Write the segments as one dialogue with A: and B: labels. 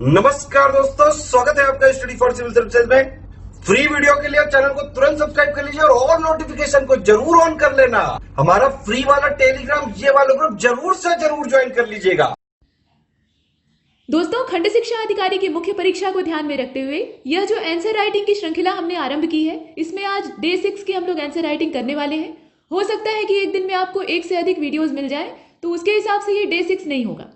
A: नमस्कार दोस्तों, स्वागत है आपका स्टडी फॉर सिविल सर्विसेज में। फ्री वीडियो के लिए चैनल को तुरंत सब्सक्राइब कर लीजिए और नोटिफिकेशन को जरूर ऑन कर लेना। हमारा फ्री वाला टेलीग्राम ये वाला ग्रुप जरूर से जरूर ज्वाइन कर लीजिएगा।
B: दोस्तों, खंड शिक्षा अधिकारी की मुख्य परीक्षा को ध्यान में रखते हुए यह जो आंसर राइटिंग की श्रृंखला हमने आरंभ की है, इसमें आज डे 6 की हम लोग आंसर राइटिंग करने वाले हैं। हो सकता है कि एक दिन में आपको एक से अधिक वीडियोस मिल जाए, तो उसके हिसाब से ये डे 6 नहीं होगा,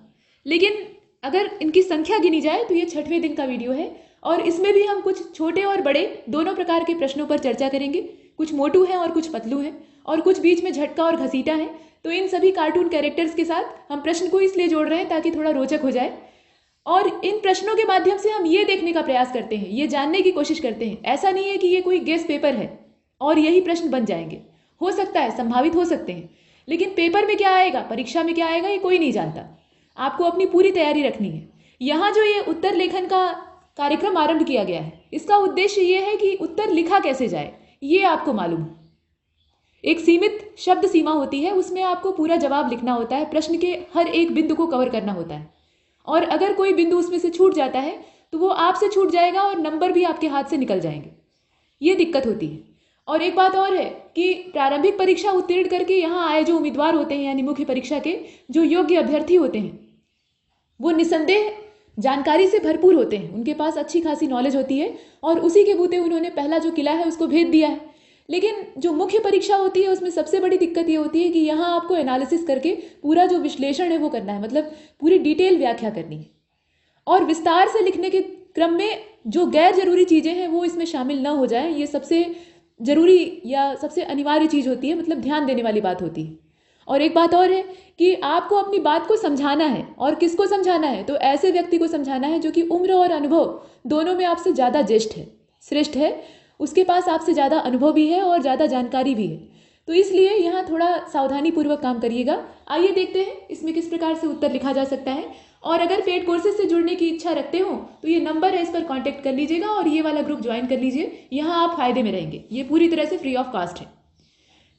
B: लेकिन अगर इनकी संख्या गिनी जाए तो ये 6वें दिन का वीडियो है। और इसमें भी हम कुछ छोटे और बड़े दोनों प्रकार के प्रश्नों पर चर्चा करेंगे। कुछ मोटू हैं और कुछ पतलू हैं, और कुछ बीच में झटका और घसीटा है। तो इन सभी कार्टून कैरेक्टर्स के साथ हम प्रश्न को इसलिए जोड़ रहे हैं ताकि थोड़ा रोचक हो जाए। और इन प्रश्नों के माध्यम से हम ये देखने का प्रयास करते हैं, ये जानने की कोशिश करते हैं, ऐसा नहीं है कि ये कोई गेस पेपर है और यही प्रश्न बन जाएंगे। हो सकता है, संभावित हो सकते हैं, लेकिन पेपर में क्या आएगा, परीक्षा में क्या आएगा, ये कोई नहीं जानता। आपको अपनी पूरी तैयारी रखनी है। यहाँ जो ये उत्तर लेखन का कार्यक्रम आरंभ किया गया है, इसका उद्देश्य ये है कि उत्तर लिखा कैसे जाए ये आपको मालूम हो। एक सीमित शब्द सीमा होती है, उसमें आपको पूरा जवाब लिखना होता है, प्रश्न के हर एक बिंदु को कवर करना होता है। और अगर कोई बिंदु उसमें से छूट जाता है तो वो आपसे छूट जाएगा और नंबर भी आपके हाथ से निकल जाएंगे। ये दिक्कत होती है। और एक बात और है कि प्रारंभिक परीक्षा उत्तीर्ण करके यहाँ आए जो उम्मीदवार होते हैं, यानी मुख्य परीक्षा के जो योग्य अभ्यर्थी होते हैं, वो निसंदेह जानकारी से भरपूर होते हैं। उनके पास अच्छी खासी नॉलेज होती है और उसी के बूते उन्होंने पहला जो किला है उसको भेद दिया है। लेकिन जो मुख्य परीक्षा होती है उसमें सबसे बड़ी दिक्कत ये होती है कि यहाँ आपको एनालिसिस करके पूरा जो विश्लेषण है वो करना है, मतलब पूरी डिटेल व्याख्या करनी है। और विस्तार से लिखने के क्रम में जो गैर जरूरी चीज़ें हैं वो इसमें शामिल ना हो जाए, ये सबसे जरूरी या सबसे अनिवार्य चीज़ होती है, मतलब ध्यान देने वाली बात होती है। और एक बात और है कि आपको अपनी बात को समझाना है, और किसको समझाना है, तो ऐसे व्यक्ति को समझाना है जो कि उम्र और अनुभव दोनों में आपसे ज़्यादा ज्येष्ठ है, श्रेष्ठ है, उसके पास आपसे ज़्यादा अनुभव भी है और ज़्यादा जानकारी भी है। तो इसलिए यहाँ थोड़ा सावधानी पूर्वक काम करिएगा। आइए देखते हैं इसमें किस प्रकार से उत्तर लिखा जा सकता है। और अगर पेड कोर्सेज से जुड़ने की इच्छा रखते हो तो ये नंबर है, इस पर कांटेक्ट कर लीजिएगा और ये वाला ग्रुप ज्वाइन कर लीजिए। यहाँ आप फायदे में रहेंगे, ये पूरी तरह से फ्री ऑफ कॉस्ट है।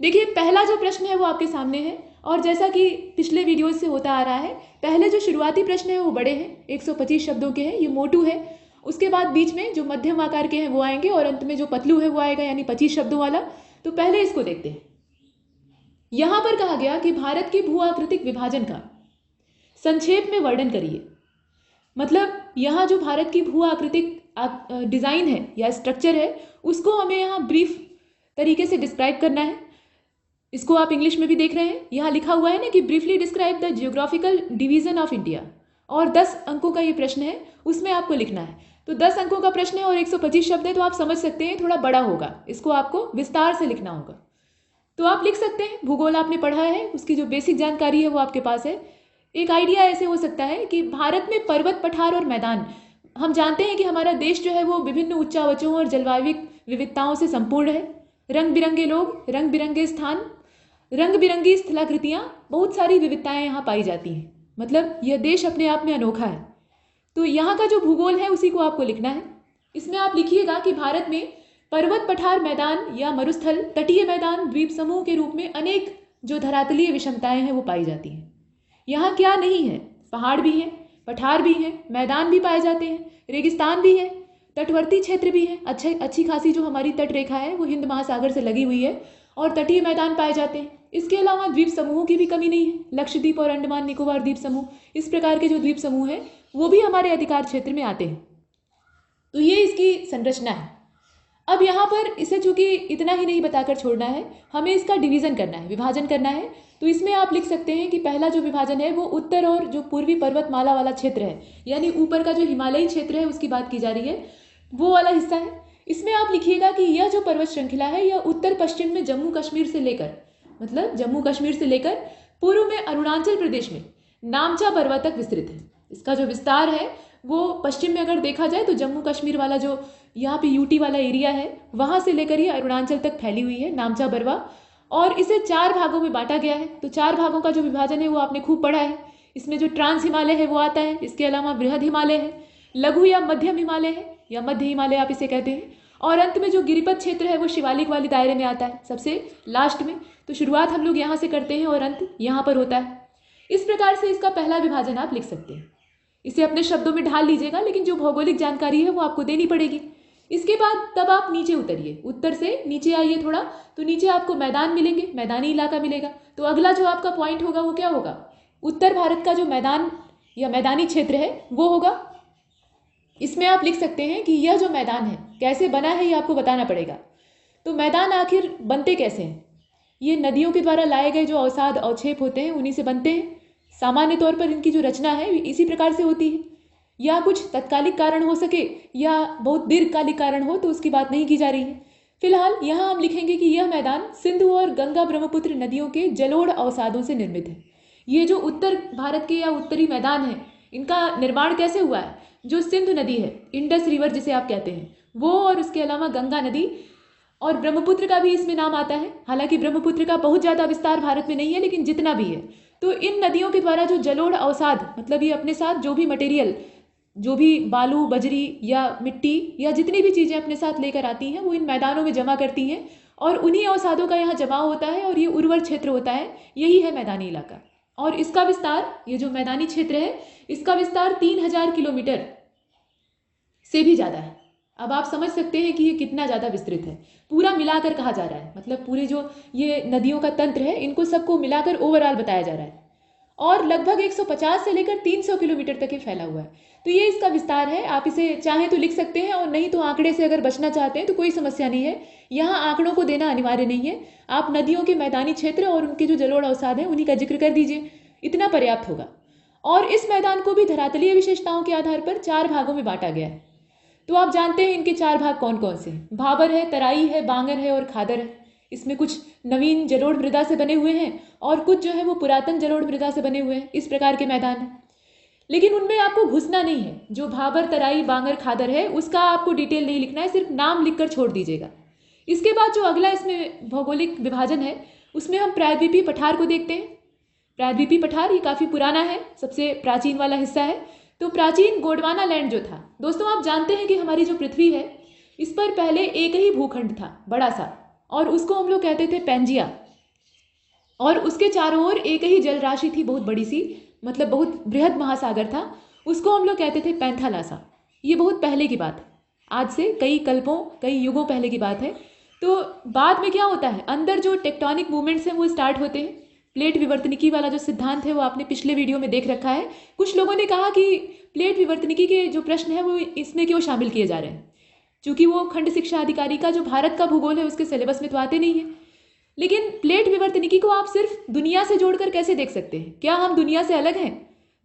B: देखिए, पहला जो प्रश्न है वो आपके सामने है, और जैसा कि पिछले वीडियो से होता आ रहा है, पहले जो शुरुआती प्रश्न है वो बड़े हैं, 125 शब्दों के हैं, ये मोटू है। उसके बाद बीच में जो मध्यम आकार के हैं वो आएंगे, और अंत में जो पतलू है वो आएगा, यानी 25 शब्दों वाला। तो पहले इसको देखते हैं। यहां पर कहा गया कि भारत के भू आकृतिक विभाजन का संक्षेप में वर्णन करिए। मतलब यहाँ जो भारत की भू आकृतिक डिजाइन है या स्ट्रक्चर है, उसको हमें यहाँ ब्रीफ तरीके से डिस्क्राइब करना है। इसको आप इंग्लिश में भी देख रहे हैं, यहाँ लिखा हुआ है ना कि briefly describe the geographical division of India. और 10 अंकों का ये प्रश्न है, उसमें आपको लिखना है। तो 10 अंकों का प्रश्न है और 125 शब्द है, तो आप समझ सकते हैं थोड़ा बड़ा होगा, इसको आपको विस्तार से लिखना होगा। तो आप लिख सकते हैं, भूगोल आपने पढ़ा है, उसकी जो बेसिक जानकारी है वो आपके पास है। एक आइडिया ऐसे हो सकता है कि भारत में पर्वत, पठार और मैदान, हम जानते हैं कि हमारा देश जो है वो विभिन्न उच्चावचों और जलवायु विविधताओं से संपूर्ण है। रंग बिरंगे लोग, रंग बिरंगे स्थान, रंग बिरंगी स्थलाकृतियाँ, बहुत सारी विविधताएं यहाँ पाई जाती हैं। मतलब यह देश अपने आप में अनोखा है। तो यहाँ का जो भूगोल है उसी को आपको लिखना है। इसमें आप लिखिएगा कि भारत में पर्वत, पठार, मैदान या मरुस्थल, तटीय मैदान, द्वीप समूह के रूप में अनेक जो धरातलीय विषमताएं हैं वो पाई जाती हैं। यहाँ क्या नहीं है, पहाड़ भी हैं, पठार भी हैं, मैदान भी पाए जाते हैं, रेगिस्तान भी है, तटवर्ती क्षेत्र भी है, अच्छी खासी जो हमारी तट रेखा है वो हिंद महासागर से लगी हुई है, और तटीय मैदान पाए जाते हैं। इसके अलावा द्वीप समूहों की भी कमी नहीं है। लक्षद्वीप और अंडमान निकोबार द्वीप समूह, इस प्रकार के जो द्वीप समूह हैं वो भी हमारे अधिकार क्षेत्र में आते हैं। तो ये इसकी संरचना है। अब यहाँ पर इसे चूंकि इतना ही नहीं बताकर छोड़ना है, हमें इसका डिवीजन करना है, विभाजन करना है। तो इसमें आप लिख सकते हैं कि पहला जो विभाजन है वो उत्तर और जो पूर्वी पर्वतमाला वाला क्षेत्र है, यानी ऊपर का जो हिमालयी क्षेत्र है उसकी बात की जा रही है, वो वाला हिस्सा है। इसमें आप लिखिएगा कि यह जो पर्वत श्रृंखला है यह उत्तर पश्चिम में जम्मू कश्मीर से लेकर, मतलब जम्मू कश्मीर से लेकर पूर्व में अरुणाचल प्रदेश में नामचा पर्वत तक विस्तृत है। इसका जो विस्तार है वो पश्चिम में अगर देखा जाए तो जम्मू कश्मीर वाला जो यहाँ पे यूटी वाला एरिया है वहाँ से लेकर ये अरुणाचल तक फैली हुई है, नामचा बरवा। और इसे 4 भागों में बांटा गया है। तो 4 भागों का जो विभाजन है वो आपने खूब पढ़ा है। इसमें जो ट्रांस हिमालय है वो आता है, इसके अलावा बृहद हिमालय है, लघु या मध्यम हिमालय है, या मध्य हिमालय आप इसे कहते हैं, और अंत में जो गिरिपथ क्षेत्र है वो शिवालिक वाली दायरे में आता है, सबसे लास्ट में। तो शुरुआत हम लोग यहाँ से करते हैं और अंत यहाँ पर होता है। इस प्रकार से इसका पहला विभाजन आप लिख सकते हैं। इसे अपने शब्दों में ढाल लीजिएगा, लेकिन जो भौगोलिक जानकारी है वो आपको देनी पड़ेगी। इसके बाद तब आप नीचे उतरिए, उत्तर से नीचे आइए थोड़ा, तो नीचे आपको मैदान मिलेंगे, मैदानी इलाका मिलेगा। तो अगला जो आपका पॉइंट होगा वो क्या होगा? उत्तर भारत का जो मैदान या मैदानी क्षेत्र है वो होगा। इसमें आप लिख सकते हैं कि यह जो मैदान है कैसे बना है ये आपको बताना पड़ेगा। तो मैदान आखिर बनते कैसे हैं? ये नदियों के द्वारा लाए गए जो अवसाद अवक्षेप होते हैं उन्हीं से बनते हैं। सामान्य तौर पर इनकी जो रचना है इसी प्रकार से होती है। या कुछ तत्कालिक कारण हो सके या बहुत दीर्घकालिक कारण हो तो उसकी बात नहीं की जा रही है। फिलहाल यहाँ हम लिखेंगे कि यह मैदान सिंधु और गंगा ब्रह्मपुत्र नदियों के जलोढ़ अवसादों से निर्मित है। ये जो उत्तर भारत के या उत्तरी मैदान है इनका निर्माण कैसे हुआ है? जो सिंधु नदी है, इंडस रिवर जिसे आप कहते हैं, वो और उसके अलावा गंगा नदी और ब्रह्मपुत्र का भी इसमें नाम आता है। हालांकि ब्रह्मपुत्र का बहुत ज़्यादा विस्तार भारत में नहीं है, लेकिन जितना भी है तो इन नदियों के द्वारा जो जलोढ़ अवसाद, मतलब ये अपने साथ जो भी मटेरियल, जो भी बालू बजरी या मिट्टी या जितनी भी चीज़ें अपने साथ लेकर आती हैं वो इन मैदानों में जमा करती हैं और उन्हीं अवसादों का यहाँ जमाव होता है और ये उर्वर क्षेत्र होता है। यही है मैदानी इलाका। और इसका विस्तार, ये जो मैदानी क्षेत्र है इसका विस्तार 3000 किलोमीटर से भी ज़्यादा है। अब आप समझ सकते हैं कि ये कितना ज़्यादा विस्तृत है। पूरा मिलाकर कहा जा रहा है, मतलब पूरे जो ये नदियों का तंत्र है इनको सबको मिलाकर ओवरऑल बताया जा रहा है। और लगभग 150 से लेकर 300 किलोमीटर तक ये फैला हुआ है। तो ये इसका विस्तार है। आप इसे चाहें तो लिख सकते हैं और नहीं तो आंकड़े से अगर बचना चाहते हैं तो कोई समस्या नहीं है। यहाँ आंकड़ों को देना अनिवार्य नहीं है। आप नदियों के मैदानी क्षेत्र और उनके जो जलोढ़ अवसाद हैं उन्हीं का जिक्र कर दीजिए, इतना पर्याप्त होगा। और इस मैदान को भी धरातलीय विशेषताओं के आधार पर 4 भागों में बांटा गया है। तो आप जानते हैं इनके 4 भाग कौन कौन से हैं? भाबर है, तराई है, बांगर है और खादर है। इसमें कुछ नवीन जलोढ़ मृदा से बने हुए हैं और कुछ जो है वो पुरातन जलोढ़ मृदा से बने हुए हैं। इस प्रकार के मैदान हैं, लेकिन उनमें आपको घुसना नहीं है। जो भाबर, तराई, बांगर, खादर है उसका आपको डिटेल नहीं लिखना है, सिर्फ नाम लिखकर छोड़ दीजिएगा। इसके बाद जो अगला इसमें भौगोलिक विभाजन है उसमें हम प्रायद्वीपीय पठार को देखते हैं। प्रायद्वीपीय पठार ये काफ़ी पुराना है, सबसे प्राचीन वाला हिस्सा है। तो प्राचीन गोंडवाना लैंड जो था, दोस्तों आप जानते हैं कि हमारी जो पृथ्वी है इस पर पहले एक ही भूखंड था बड़ा सा, और उसको हम लोग कहते थे पैंजिया। और उसके चारों ओर एक ही जल राशि थी, बहुत बड़ी सी, मतलब बहुत बृहद महासागर था, उसको हम लोग कहते थे पैंथालासा। ये बहुत पहले की बात है, आज से कई कल्पों कई युगों पहले की बात है। तो बाद में क्या होता है, अंदर जो टेक्टोनिक मूवमेंट्स हैं वो स्टार्ट होते हैं। प्लेट विवर्तनिकी वाला जो सिद्धांत है वो आपने पिछले वीडियो में देख रखा है। कुछ लोगों ने कहा कि प्लेट विवर्तनिकी के जो प्रश्न है वो इसमें क्यों शामिल किए जा रहे हैं, क्योंकि वो खंड शिक्षा अधिकारी का जो भारत का भूगोल है उसके सिलेबस में तो आते नहीं है। लेकिन प्लेट विवर्तनिकी को आप सिर्फ दुनिया से जोड़कर कैसे देख सकते हैं? क्या हम दुनिया से अलग हैं?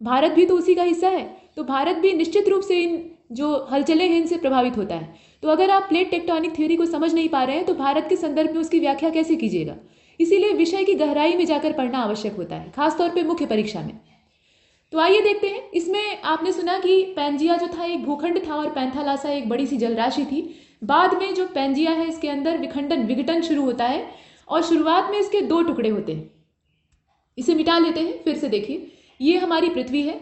B: भारत भी तो उसी का हिस्सा है। तो भारत भी निश्चित रूप से इन जो हलचलें हैं इनसे प्रभावित होता है। तो अगर आप प्लेट टेक्टोनिक थ्योरी को समझ नहीं पा रहे हैं तो भारत के संदर्भ में उसकी व्याख्या कैसे कीजिएगा? इसीलिए विषय की गहराई में जाकर पढ़ना आवश्यक होता है, खासतौर पे मुख्य परीक्षा में। तो आइए देखते हैं। इसमें आपने सुना कि पैंजिया जो था एक भूखंड था और पैंथालासा एक बड़ी सी जलराशि थी। बाद में जो पैंजिया है इसके अंदर विघटन शुरू होता है और शुरुआत में इसके 2 टुकड़े होते हैं। इसे मिटा लेते हैं, फिर से देखिए। ये हमारी पृथ्वी है,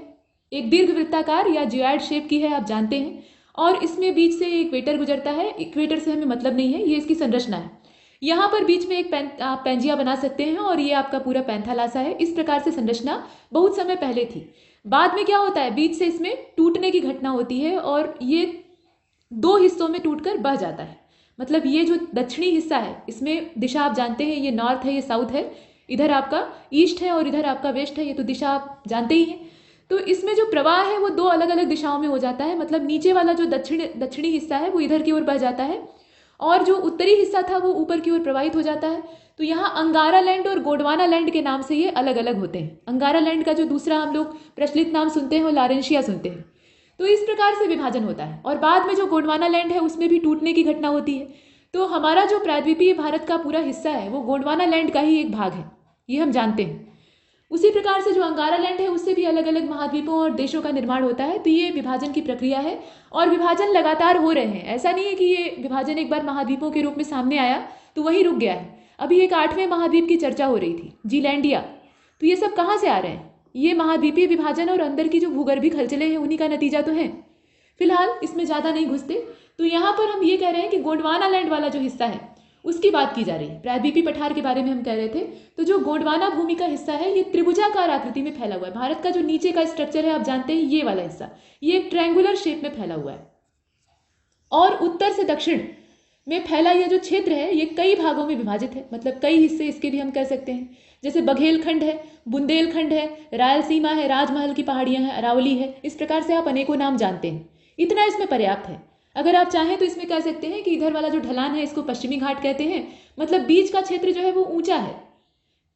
B: एक दीर्घवृत्ताकार या जियोइड शेप की है, आप जानते हैं। और इसमें बीच से इक्वेटर गुजरता है। इक्वेटर से हमें मतलब नहीं है, ये इसकी संरचना है। यहाँ पर बीच में एक आप पैंजिया बना सकते हैं और ये आपका पूरा पैंथालासा है। इस प्रकार से संरचना बहुत समय पहले थी। बाद में क्या होता है, बीच से इसमें टूटने की घटना होती है और ये 2 हिस्सों में टूटकर बह जाता है। मतलब ये जो दक्षिणी हिस्सा है इसमें दिशा आप जानते हैं, ये नॉर्थ है, ये साउथ है, इधर आपका ईस्ट है और इधर आपका वेस्ट है, ये तो दिशा आप जानते ही हैं। तो इसमें जो प्रवाह है वो 2 अलग अलग दिशाओं में हो जाता है। मतलब नीचे वाला जो दक्षिणी हिस्सा है वो इधर की ओर बह जाता है और जो उत्तरी हिस्सा था वो ऊपर की ओर प्रवाहित हो जाता है। तो यहाँ अंगारा लैंड और गोंडवाना लैंड के नाम से ये अलग अलग होते हैं। अंगारा लैंड का जो दूसरा हम लोग प्रचलित नाम सुनते हैं वो लारेंशिया सुनते हैं। तो इस प्रकार से विभाजन होता है और बाद में जो गोंडवाना लैंड है उसमें भी टूटने की घटना होती है। तो हमारा जो प्रायद्वीपीय भारत का पूरा हिस्सा है वो गोंडवाना लैंड का ही एक भाग है, ये हम जानते हैं। उसी प्रकार से जो अंगारा लैंड है उससे भी अलग अलग महाद्वीपों और देशों का निर्माण होता है। तो ये विभाजन की प्रक्रिया है और विभाजन लगातार हो रहे हैं। ऐसा नहीं है कि ये विभाजन एक बार महाद्वीपों के रूप में सामने आया तो वहीं रुक गया है। अभी एक 8वें महाद्वीप की चर्चा हो रही थी, जीलैंडिया। तो ये सब कहाँ से आ रहे हैं? ये महाद्वीपीय विभाजन और अंदर की जो भूगर्भीय हलचलें हैं उन्हीं का नतीजा तो है। फिलहाल इसमें ज़्यादा नहीं घुसते। तो यहाँ पर हम ये कह रहे हैं कि गोंडवाना लैंड वाला जो हिस्सा है उसकी बात की जा रही है। प्रायद्वीपीय पठार के बारे में हम कह रहे थे। तो जो गोंडवाना भूमि का हिस्सा है ये त्रिभुजाकार आकृति में फैला हुआ है। भारत का जो नीचे का स्ट्रक्चर है आप जानते हैं, ये वाला हिस्सा ये एक ट्रायंगुलर शेप में फैला हुआ है और उत्तर से दक्षिण में फैला यह जो क्षेत्र है ये कई भागों में विभाजित है, मतलब कई हिस्से इसके भी हम कह सकते हैं। जैसे बघेलखंड है, बुंदेलखंड है, रायलसीमा है, राजमहल की पहाड़ियां हैं, अरावली है। इस प्रकार से आप अनेकों नाम जानते हैं। इतना इसमें पर्याप्त है। अगर आप चाहें तो इसमें कह सकते हैं कि इधर वाला जो ढलान है इसको पश्चिमी घाट कहते हैं, मतलब बीच का क्षेत्र जो है वो ऊंचा है,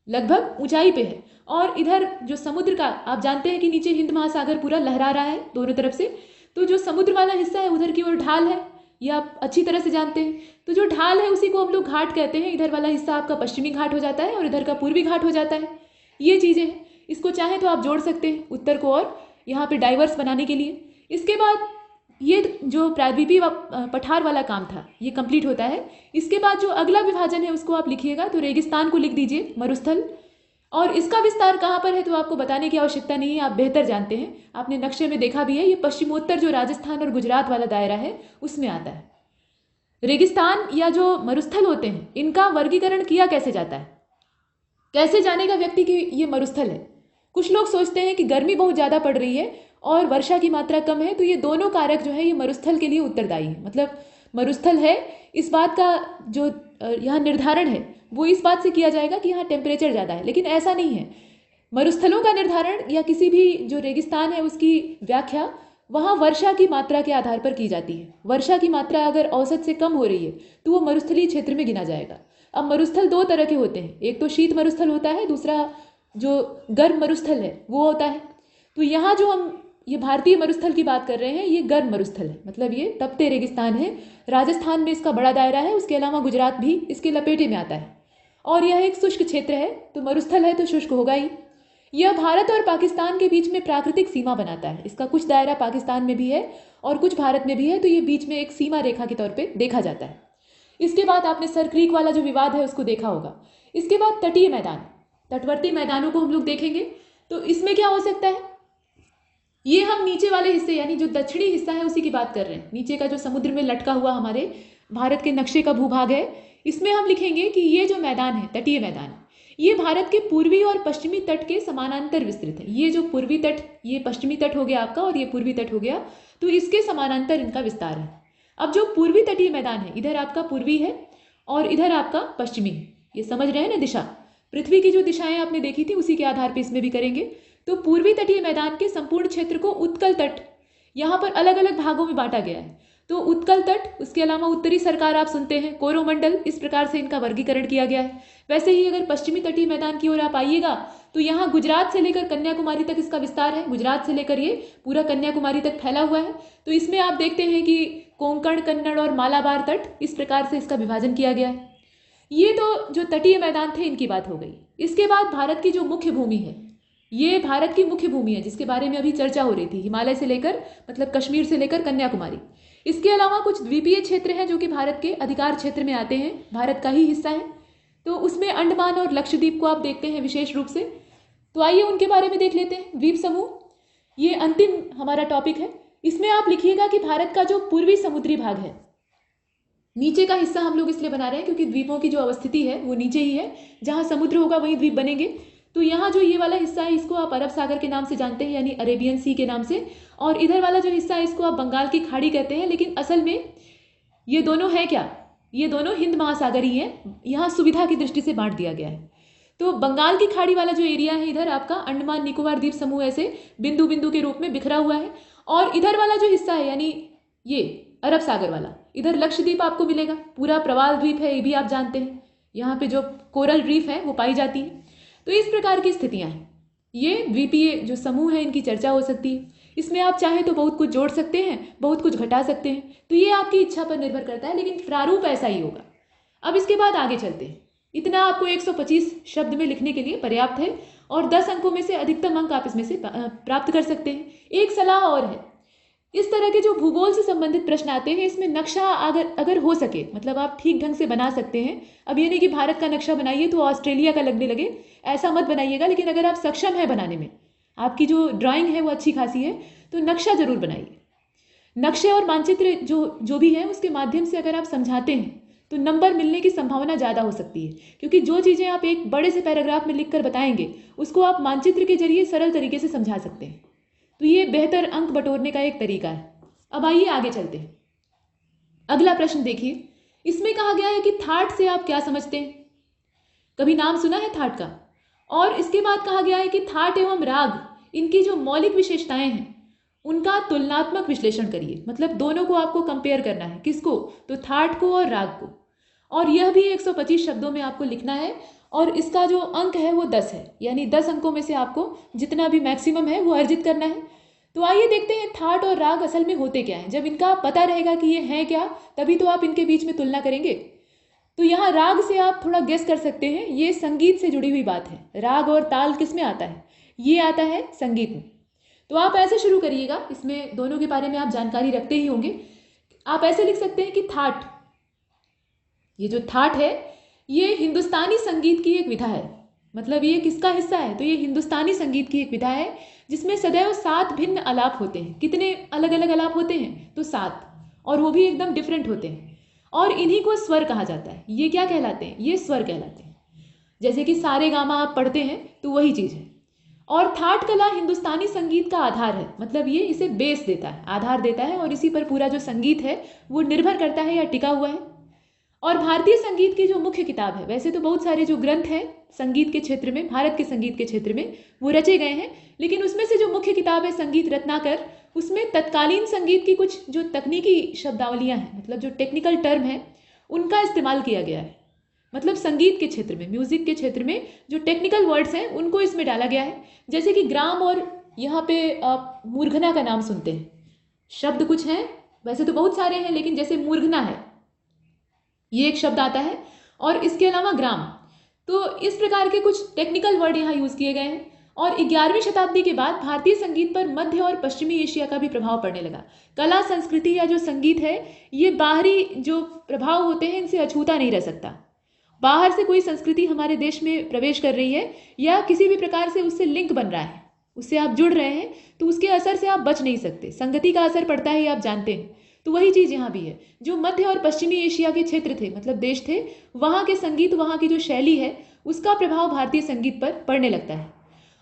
B: लगभग ऊंचाई पे है। और इधर जो समुद्र का आप जानते हैं कि नीचे हिंद महासागर पूरा लहरा रहा है दोनों तरफ से, तो जो समुद्र वाला हिस्सा है उधर की ओर ढाल है, ये आप अच्छी तरह से जानते हैं। तो जो ढाल है उसी को हम लोग घाट कहते हैं। इधर वाला हिस्सा आपका पश्चिमी घाट हो जाता है और इधर का पूर्वी घाट हो जाता है। ये चीज़ें हैं, इसको चाहे तो आप जोड़ सकते हैं उत्तर को और यहाँ पे डाइवर्स बनाने के लिए। इसके बाद ये जो प्रायद्वीपीय पठार वाला काम था ये कंप्लीट होता है। इसके बाद जो अगला विभाजन है उसको आप लिखिएगा तो रेगिस्तान को लिख दीजिए, मरुस्थल। और इसका विस्तार कहाँ पर है तो आपको बताने की आवश्यकता नहीं है, आप बेहतर जानते हैं, आपने नक्शे में देखा भी है। ये पश्चिमोत्तर जो राजस्थान और गुजरात वाला दायरा है उसमें आता है। रेगिस्तान या जो मरुस्थल होते हैं इनका वर्गीकरण किया कैसे जाता है, कैसे जानेगा व्यक्ति कि ये मरुस्थल है। कुछ लोग सोचते हैं कि गर्मी बहुत ज़्यादा पड़ रही है और वर्षा की मात्रा कम है, तो ये दोनों कारक जो है ये मरुस्थल के लिए उत्तरदायी है। मतलब मरुस्थल है इस बात का जो यहाँ निर्धारण है वो इस बात से किया जाएगा कि यहाँ टेम्परेचर ज़्यादा है, लेकिन ऐसा नहीं है। मरुस्थलों का निर्धारण या किसी भी जो रेगिस्तान है उसकी व्याख्या वहाँ वर्षा की मात्रा के आधार पर की जाती है। वर्षा की मात्रा अगर औसत से कम हो रही है तो वो मरुस्थलीय क्षेत्र में गिना जाएगा। अब मरुस्थल दो तरह के होते हैं, एक तो शीत मरुस्थल होता है, दूसरा जो गर्म मरुस्थल है वो होता है। तो यहाँ जो हम ये भारतीय मरुस्थल की बात कर रहे हैं ये गर्म मरुस्थल है, मतलब ये तपते रेगिस्तान है। राजस्थान में इसका बड़ा दायरा है, उसके अलावा गुजरात भी इसके लपेटे में आता है। और यह एक शुष्क क्षेत्र है, तो मरुस्थल है तो शुष्क होगा ही। यह भारत और पाकिस्तान के बीच में प्राकृतिक सीमा बनाता है। इसका कुछ दायरा पाकिस्तान में भी है और कुछ भारत में भी है, तो ये बीच में एक सीमा रेखा के तौर पे देखा जाता है। इसके बाद आपने सर क्रीक वाला जो विवाद है उसको देखा होगा। इसके बाद तटीय मैदान, तटवर्ती मैदानों को हम लोग देखेंगे। तो इसमें क्या हो सकता है, ये हम नीचे वाले हिस्से यानी जो दक्षिणी हिस्सा है उसी की बात कर रहे हैं। नीचे का जो समुद्र में लटका हुआ हमारे भारत के नक्शे का भूभाग है, इसमें हम लिखेंगे कि ये जो मैदान है तटीय मैदान, ये भारत के पूर्वी और पश्चिमी तट के समानांतर विस्तृत है। ये जो पूर्वी तट, ये पश्चिमी तट हो गया आपका और ये पूर्वी तट हो गया, तो इसके समानांतर इनका विस्तार है। अब जो पूर्वी तटीय मैदान है, इधर आपका पूर्वी है और इधर आपका पश्चिमी है। ये समझ रहे हैं ना दिशा, पृथ्वी की जो दिशाएं आपने देखी थी उसी के आधार पर इसमें भी करेंगे। तो पूर्वी तटीय मैदान के संपूर्ण क्षेत्र को उत्कल तट, यहाँ पर अलग अलग भागों में बांटा गया है। तो उत्कल तट, उसके अलावा उत्तरी सरकार आप सुनते हैं, कोरोमंडल, इस प्रकार से इनका वर्गीकरण किया गया है। वैसे ही अगर पश्चिमी तटीय मैदान की ओर आप आइएगा तो यहाँ गुजरात से लेकर कन्याकुमारी तक इसका विस्तार है। गुजरात से लेकर ये पूरा कन्याकुमारी तक फैला हुआ है। तो इसमें आप देखते हैं कि कोंकण, कन्नड़ और मालाबार तट, इस प्रकार से इसका विभाजन किया गया है। ये तो जो तटीय मैदान थे इनकी बात हो गई। इसके बाद भारत की जो मुख्य भूमि है, ये भारत की मुख्य भूमि है जिसके बारे में अभी चर्चा हो रही थी, हिमालय से लेकर मतलब कश्मीर से लेकर कन्याकुमारी। इसके अलावा कुछ द्वीपीय क्षेत्र हैं जो कि भारत के अधिकार क्षेत्र में आते हैं, भारत का ही हिस्सा है। तो उसमें अंडमान और लक्षद्वीप को आप देखते हैं विशेष रूप से। तो आइए उनके बारे में देख लेते हैं। द्वीप समूह, ये अंतिम हमारा टॉपिक है। इसमें आप लिखिएगा कि भारत का जो पूर्वी समुद्री भाग है, नीचे का हिस्सा हम लोग इसलिए बना रहे हैं क्योंकि द्वीपों की जो अवस्थिति है वो नीचे ही है, जहाँ समुद्र होगा वहीं द्वीप बनेंगे। तो यहाँ जो ये वाला हिस्सा है इसको आप अरब सागर के नाम से जानते हैं, यानी अरेबियन सी के नाम से। और इधर वाला जो हिस्सा है इसको आप बंगाल की खाड़ी कहते हैं, लेकिन असल में ये दोनों है क्या, ये दोनों हिंद महासागर ही हैं। यहाँ सुविधा की दृष्टि से बांट दिया गया है। तो बंगाल की खाड़ी वाला जो एरिया है इधर आपका अंडमान निकोबार द्वीप समूह ऐसे बिंदु बिंदु के रूप में बिखरा हुआ है। और इधर वाला जो हिस्सा है यानी ये अरब सागर वाला, इधर लक्षद्वीप आपको मिलेगा, पूरा प्रवाल द्वीप है, ये भी आप जानते हैं। यहाँ पे जो कोरल रीफ है वो पाई जाती है। तो इस प्रकार की स्थितियां हैं। ये द्वीपीय जो समूह है इनकी चर्चा हो सकती है। इसमें आप चाहे तो बहुत कुछ जोड़ सकते हैं, बहुत कुछ घटा सकते हैं, तो ये आपकी इच्छा पर निर्भर करता है, लेकिन प्रारूप ऐसा ही होगा। अब इसके बाद आगे चलते हैं। इतना आपको 125 शब्द में लिखने के लिए पर्याप्त है और 10 अंकों में से अधिकतम अंक आप इसमें से प्राप्त कर सकते हैं। एक सलाह और है, इस तरह के जो भूगोल से संबंधित प्रश्न आते हैं इसमें नक्शा अगर हो सके, मतलब आप ठीक ढंग से बना सकते हैं। अब ये नहीं कि भारत का नक्शा बनाइए तो ऑस्ट्रेलिया का लगने लगे, ऐसा मत बनाइएगा। लेकिन अगर आप सक्षम है बनाने में, आपकी जो ड्राइंग है वो अच्छी खासी है, तो नक्शा जरूर बनाइए। नक्शे और मानचित्र जो भी है उसके माध्यम से अगर आप समझाते हैं तो नंबर मिलने की संभावना ज़्यादा हो सकती है, क्योंकि जो चीज़ें आप एक बड़े से पैराग्राफ में लिखकर बताएंगे उसको आप मानचित्र के जरिए सरल तरीके से समझा सकते हैं। तो ये बेहतर अंक बटोरने का एक तरीका है। अब आइए आगे चलते हैं। अगला प्रश्न देखिए, इसमें कहा गया है कि थाट से आप क्या समझते हैं? कभी नाम सुना है थाट का? और इसके बाद कहा गया है कि थाट एवं राग, इनकी जो मौलिक विशेषताएं हैं उनका तुलनात्मक विश्लेषण करिए। मतलब दोनों को आपको कंपेयर करना है। किसको? तो थाट को और राग को। और यह भी 125 शब्दों में आपको लिखना है, और इसका जो अंक है वो 10 है, यानी 10 अंकों में से आपको जितना भी मैक्सिमम है वो अर्जित करना है। तो आइए देखते हैं थाट और राग असल में होते क्या हैं। जब इनका पता रहेगा कि ये हैं क्या, तभी तो आप इनके बीच में तुलना करेंगे। तो यहाँ राग से आप थोड़ा गेस कर सकते हैं, ये संगीत से जुड़ी हुई बात है। राग और ताल किस में आता है? ये आता है संगीत में। तो आप ऐसे शुरू करिएगा, इसमें दोनों के बारे में आप जानकारी रखते ही होंगे। आप ऐसे लिख सकते हैं कि थाट, ये जो थाट है ये हिंदुस्तानी संगीत की एक विधा है। मतलब ये किसका हिस्सा है? तो ये हिंदुस्तानी संगीत की एक विधा है जिसमें सदैव 7 भिन्न आलाप होते हैं। कितने अलग अलग आलाप होते हैं? तो 7, और वो भी एकदम डिफरेंट होते हैं। और इन्हीं को स्वर कहा जाता है। ये क्या कहलाते हैं? ये स्वर कहलाते हैं। जैसे कि सारे गामा आप पढ़ते हैं तो वही चीज़ है। और थाट कला हिंदुस्तानी संगीत का आधार है। मतलब ये इसे बेस देता है, आधार देता है, और इसी पर पूरा जो संगीत है वो निर्भर करता है या टिका हुआ है। और भारतीय संगीत की जो मुख्य किताब है, वैसे तो बहुत सारे जो ग्रंथ हैं संगीत के क्षेत्र में, भारत के संगीत के क्षेत्र में वो रचे गए हैं, लेकिन उसमें से जो मुख्य किताब है संगीत रत्नाकर, उसमें तत्कालीन संगीत की कुछ जो तकनीकी शब्दावलियां हैं, मतलब जो टेक्निकल टर्म है, उनका इस्तेमाल किया गया है। मतलब संगीत के क्षेत्र में, म्यूजिक के क्षेत्र में जो टेक्निकल वर्ड्स हैं उनको इसमें डाला गया है। जैसे कि ग्राम, और यहाँ पे आप मूर्घना का नाम सुनते हैं। शब्द कुछ हैं, वैसे तो बहुत सारे हैं, लेकिन जैसे मूर्घना है, ये एक शब्द आता है, और इसके अलावा ग्राम। तो इस प्रकार के कुछ टेक्निकल वर्ड यहाँ यूज किए गए हैं। और 11वीं शताब्दी के बाद भारतीय संगीत पर मध्य और पश्चिमी एशिया का भी प्रभाव पड़ने लगा। कला संस्कृति या जो संगीत है, ये बाहरी जो प्रभाव होते हैं इनसे अछूता नहीं रह सकता। बाहर से कोई संस्कृति हमारे देश में प्रवेश कर रही है या किसी भी प्रकार से उससे लिंक बन रहा है, उससे आप जुड़ रहे हैं, तो उसके असर से आप बच नहीं सकते। संगति का असर पड़ता है, ये आप जानते हैं। तो वही चीज़ यहाँ भी है। जो मध्य और पश्चिमी एशिया के क्षेत्र थे, मतलब देश थे, वहाँ के संगीत, वहाँ की जो शैली है, उसका प्रभाव भारतीय संगीत पर पड़ने लगता है।